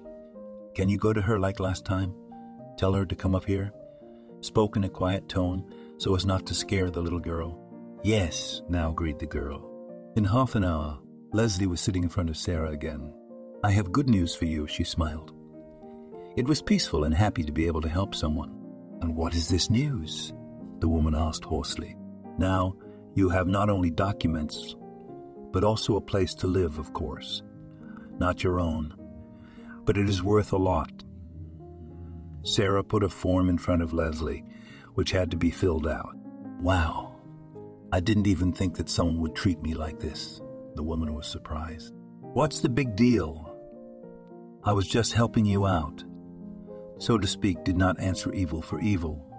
Can you go to her like last time? Tell her to come up here? Spoke in a quiet tone, so as not to scare the little girl. Yes, now agreed the girl. In half an hour, Leslie was sitting in front of Sarah again. I have good news for you, she smiled. It was peaceful and happy to be able to help someone. And what is this news? The woman asked hoarsely. Now, you have not only documents, but also a place to live, of course. Not your own, but it is worth a lot. Sarah put a form in front of Leslie, which had to be filled out. Wow, I didn't even think that someone would treat me like this. The woman was surprised. What's the big deal? I was just helping you out. So to speak, did not answer evil for evil.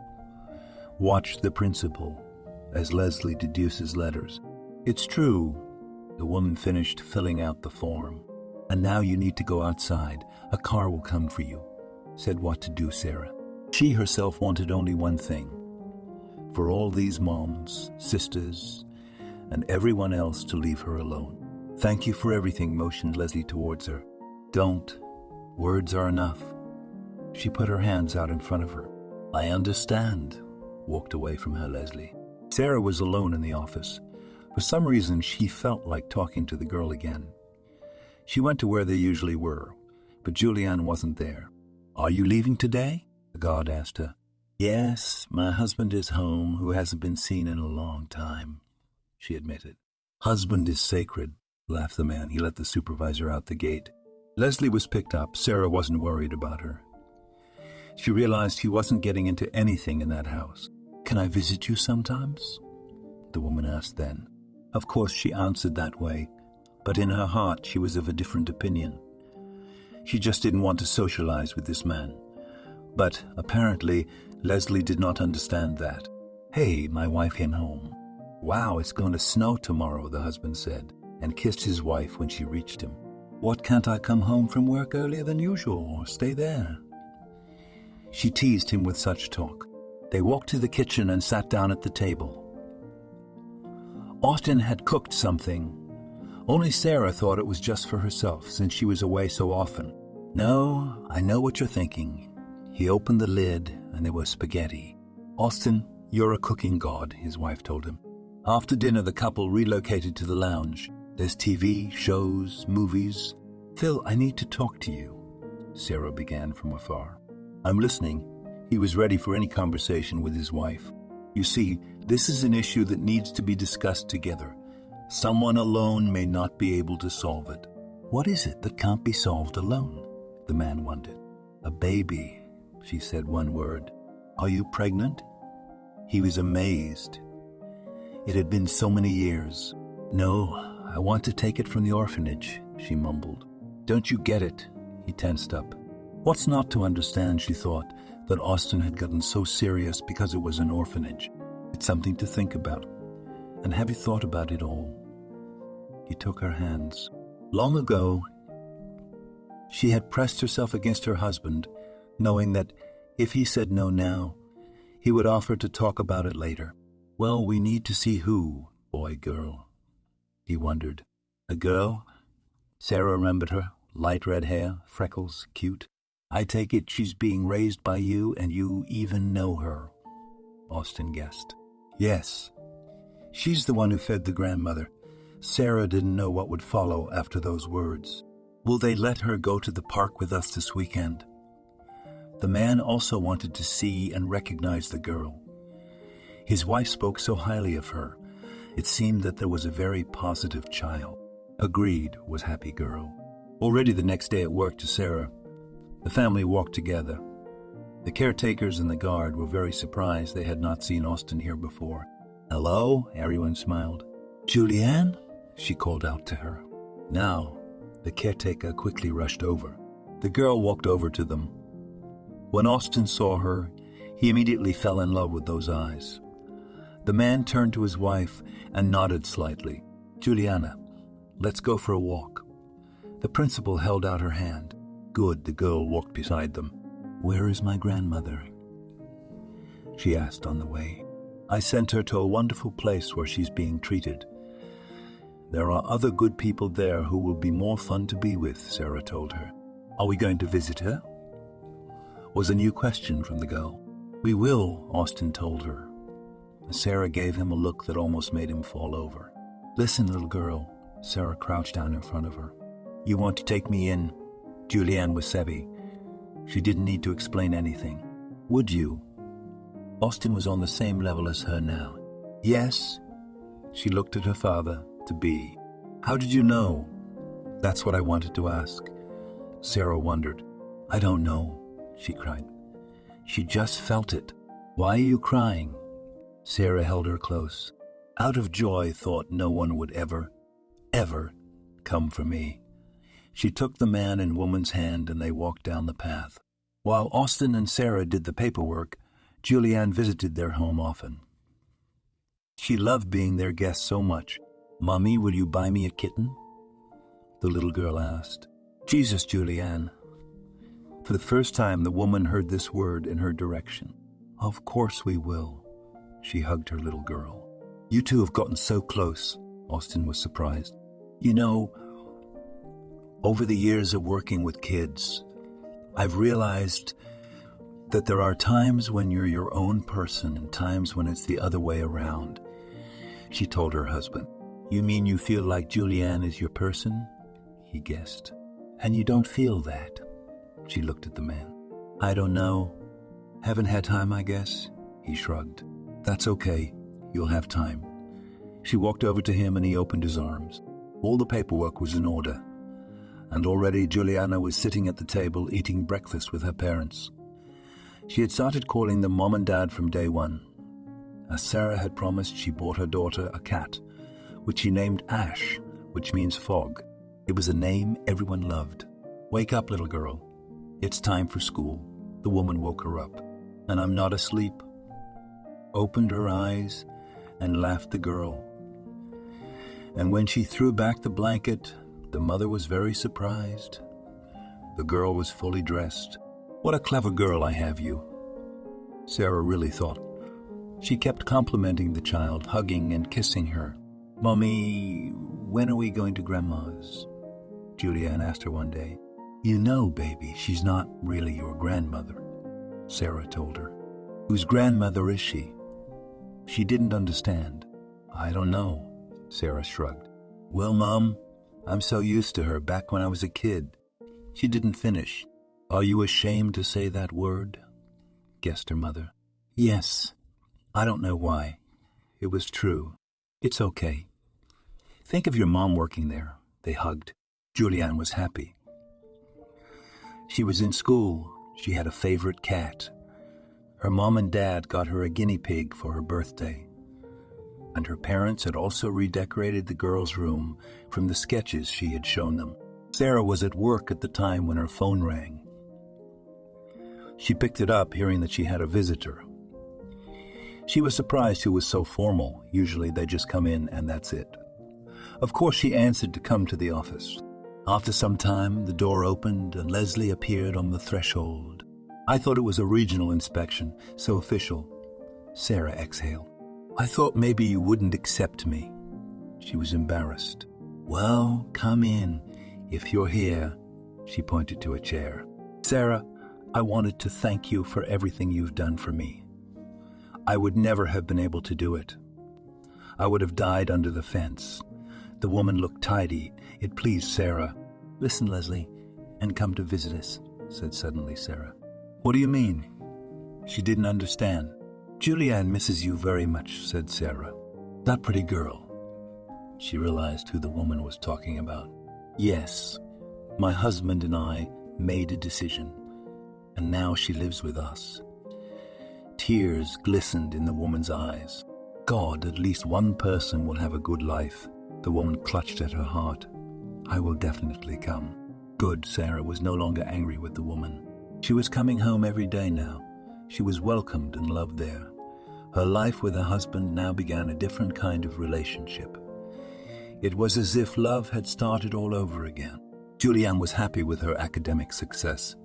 Watched the principal, as Leslie deduces letters. It's true. The woman finished filling out the form. And now you need to go outside. A car will come for you. Said what to do, Sarah. She herself wanted only one thing. For all these moms, sisters, and everyone else to leave her alone. Thank you for everything, motioned Leslie towards her. Don't. Words are enough. She put her hands out in front of her. I understand, walked away from her Leslie. Sarah was alone in the office. For some reason, she felt like talking to the girl again. She went to where they usually were, but Julianne wasn't there. Are you leaving today? The guard asked her. Yes, my husband is home, who hasn't been seen in a long time, she admitted. Husband is sacred, laughed the man. He let the supervisor out the gate. Leslie was picked up. Sarah wasn't worried about her. She realized he wasn't getting into anything in that house. Can I visit you sometimes? The woman asked then. Of course she answered that way, but in her heart she was of a different opinion. She just didn't want to socialize with this man. But apparently Leslie did not understand that. Hey, my wife came home. Wow, it's going to snow tomorrow, the husband said, and kissed his wife when she reached him. What, can't I come home from work earlier than usual or stay there? She teased him with such talk. They walked to the kitchen and sat down at the table. Austin had cooked something. Only Sarah thought it was just for herself, since she was away so often. No, I know what you're thinking. He opened the lid, and there was spaghetti. Austin, you're a cooking god, his wife told him. After dinner, the couple relocated to the lounge. There's TV, shows, movies. Phil, I need to talk to you, Sarah began from afar. I'm listening. He was ready for any conversation with his wife. You see, this is an issue that needs to be discussed together. Someone alone may not be able to solve it. What is it that can't be solved alone? The man wondered. A baby, she said one word. Are you pregnant? He was amazed. It had been so many years. No, I want to take it from the orphanage, she mumbled. Don't you get it? He tensed up. What's not to understand, she thought, that Austin had gotten so serious because it was an orphanage. It's something to think about. And have you thought about it all? He took her hands. Long ago, she had pressed herself against her husband, knowing that if he said no now, he would offer to talk about it later. Well, we need to see who, boy, girl. He wondered. A girl? Sarah remembered her. Light red hair, freckles, cute. I take it she's being raised by you and you even know her, Austin guessed. Yes. She's the one who fed the grandmother. Sarah didn't know what would follow after those words. Will they let her go to the park with us this weekend? The man also wanted to see and recognize the girl. His wife spoke so highly of her, It seemed that there was a very positive child. Agreed, was happy girl. Already the next day at work to Sarah, the family walked together. The caretakers and the guard were very surprised they had not seen Austin here before. "Hello," everyone smiled. "Julianne?" she called out to her. Now, the caretaker quickly rushed over. The girl walked over to them. When Austin saw her, he immediately fell in love with those eyes. The man turned to his wife and nodded slightly. "Juliana, let's go for a walk." The principal held out her hand. "Good," the girl walked beside them. "Where is my grandmother?" she asked on the way. "I sent her to a wonderful place where she's being treated. There are other good people there who will be more fun to be with," Sarah told her. "Are we going to visit her?" was a new question from the girl. "We will," Austin told her. Sarah gave him a look that almost made him fall over. "Listen, little girl," Sarah crouched down in front of her. "You want to take me in?" Julianne was savvy. She didn't need to explain anything. "Would you?" Austin was on the same level as her now. "Yes." She looked at her father-to-be. "How did you know?" "That's what I wanted to ask." Sarah wondered. "I don't know," she cried. She just felt it. "Why are you crying?" Sarah held her close. Out of joy, thought no one would ever come for me. She took the man and woman's hand and they walked down the path. While Austin and Sarah did the paperwork, Julianne visited their home often. She loved being their guest so much. "Mommy, will you buy me a kitten?" the little girl asked. "Jesus, Julianne." For the first time, the woman heard this word in her direction. "Of course we will." She hugged her little girl. "You two have gotten so close," Austin was surprised. "You know, over the years of working with kids, I've realized that there are times when you're your own person and times when it's the other way around," she told her husband. "You mean you feel like Julianne is your person?" he guessed. "And you don't feel that?" She looked at the man. "I don't know. Haven't had time, I guess," he shrugged. "That's okay. You'll have time." She walked over to him and he opened his arms. All the paperwork was in order, and already Juliana was sitting at the table eating breakfast with her parents. She had started calling them Mom and Dad from day one. As Sarah had promised, she bought her daughter a cat, which she named Ash, which means fog. It was a name everyone loved. "Wake up, little girl. It's time for school." The woman woke her up. "And I'm not asleep." Opened her eyes and laughed the girl. And when she threw back the blanket, the mother was very surprised. The girl was fully dressed. "What a clever girl I have you," Sarah really thought. She kept complimenting the child, hugging and kissing her. "Mommy, when are we going to Grandma's?" Julianne asked her one day. "You know, baby, she's not really your grandmother," Sarah told her. "Whose grandmother is she?" She didn't understand. "I don't know," Sarah shrugged. "Well, Mom, I'm so used to her back when I was a kid." She didn't finish. "Are you ashamed to say that word?" guessed her mother. "Yes. I don't know why. It was true. It's okay. Think of your mom working there." They hugged. Julianne was happy. She was in school. She had a favorite cat. Her mom and dad got her a guinea pig for her birthday. And her parents had also redecorated the girls' room from the sketches she had shown them. Sarah was at work at the time when her phone rang. She picked it up, hearing that she had a visitor. She was surprised who was so formal. Usually they just come in and that's it. Of course, she answered to come to the office. After some time, the door opened and Leslie appeared on the threshold. "I thought it was a regional inspection, so official," Sarah exhaled. "I thought maybe you wouldn't accept me." She was embarrassed. "Well, come in, if you're here," she pointed to a chair. "Sarah, I wanted to thank you for everything you've done for me. I would never have been able to do it. I would have died under the fence." The woman looked tidy. It pleased Sarah. "Listen, Leslie, and come to visit us," said suddenly Sarah. "What do you mean?" She didn't understand. "Julianne misses you very much," said Sarah. "That pretty girl. She realized who the woman was talking about. Yes, my husband and I made a decision, and now she lives with us. Tears glistened in the woman's eyes. God, at least one person will have a good life. The woman clutched at her heart. I will definitely come. Good. Sarah was no longer angry with the woman. She was coming home every day now. She was welcomed and loved there. Her life with her husband now began a different kind of relationship. It was as if love had started all over again. Julianne was happy with her academic success,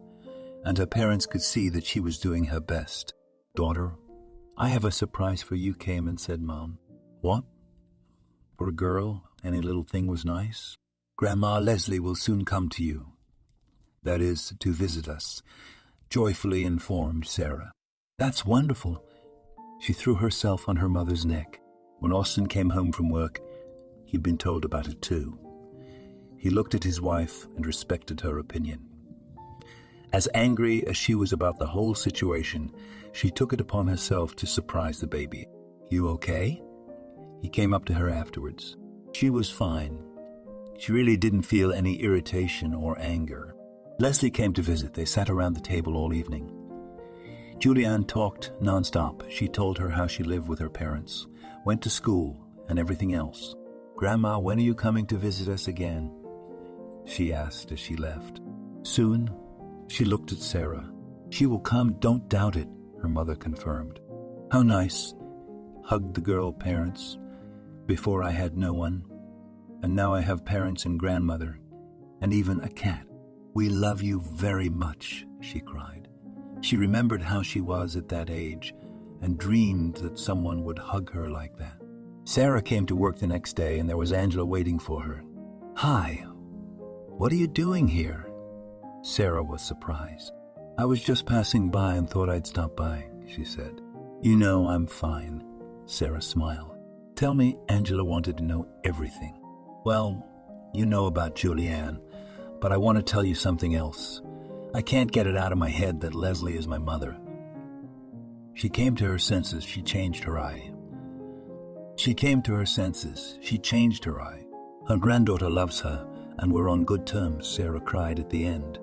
and her parents could see that she was doing her best. Daughter, I have a surprise for you, came and said Mom. What? For a girl, any little thing was nice. Grandma Leslie will soon come to you. That is, to visit us, joyfully informed Sarah. That's wonderful. She threw herself on her mother's neck. When Austin came home from work, he'd been told about it too. He looked at his wife and respected her opinion. As angry as she was about the whole situation, she took it upon herself to surprise the baby. You okay? He came up to her afterwards. She was fine. She really didn't feel any irritation or anger. Leslie came to visit. They sat around the table all evening. Julianne talked nonstop. She told her how she lived with her parents, went to school, and everything else. Grandma, when are you coming to visit us again? She asked as she left. Soon. She looked at Sarah. She will come, don't doubt it, her mother confirmed. How nice. Hugged the girl parents. Before I had no one, and now I have parents and grandmother, and even a cat. We love you very much, she cried. She remembered how she was at that age, and dreamed that someone would hug her like that. Sarah came to work the next day, and there was Angela waiting for her. Hi, what are you doing here? Sarah was surprised. I was just passing by and thought I'd stop by, she said. You know I'm fine, Sarah smiled. Tell me. Angela wanted to know everything. Well, you know about Julianne, but I want to tell you something else. I can't get it out of my head that Leslie is my mother. She came to her senses. She changed her eye. She came to her senses. She changed her eye. Her granddaughter loves her, and we're on good terms, Sarah cried at the end.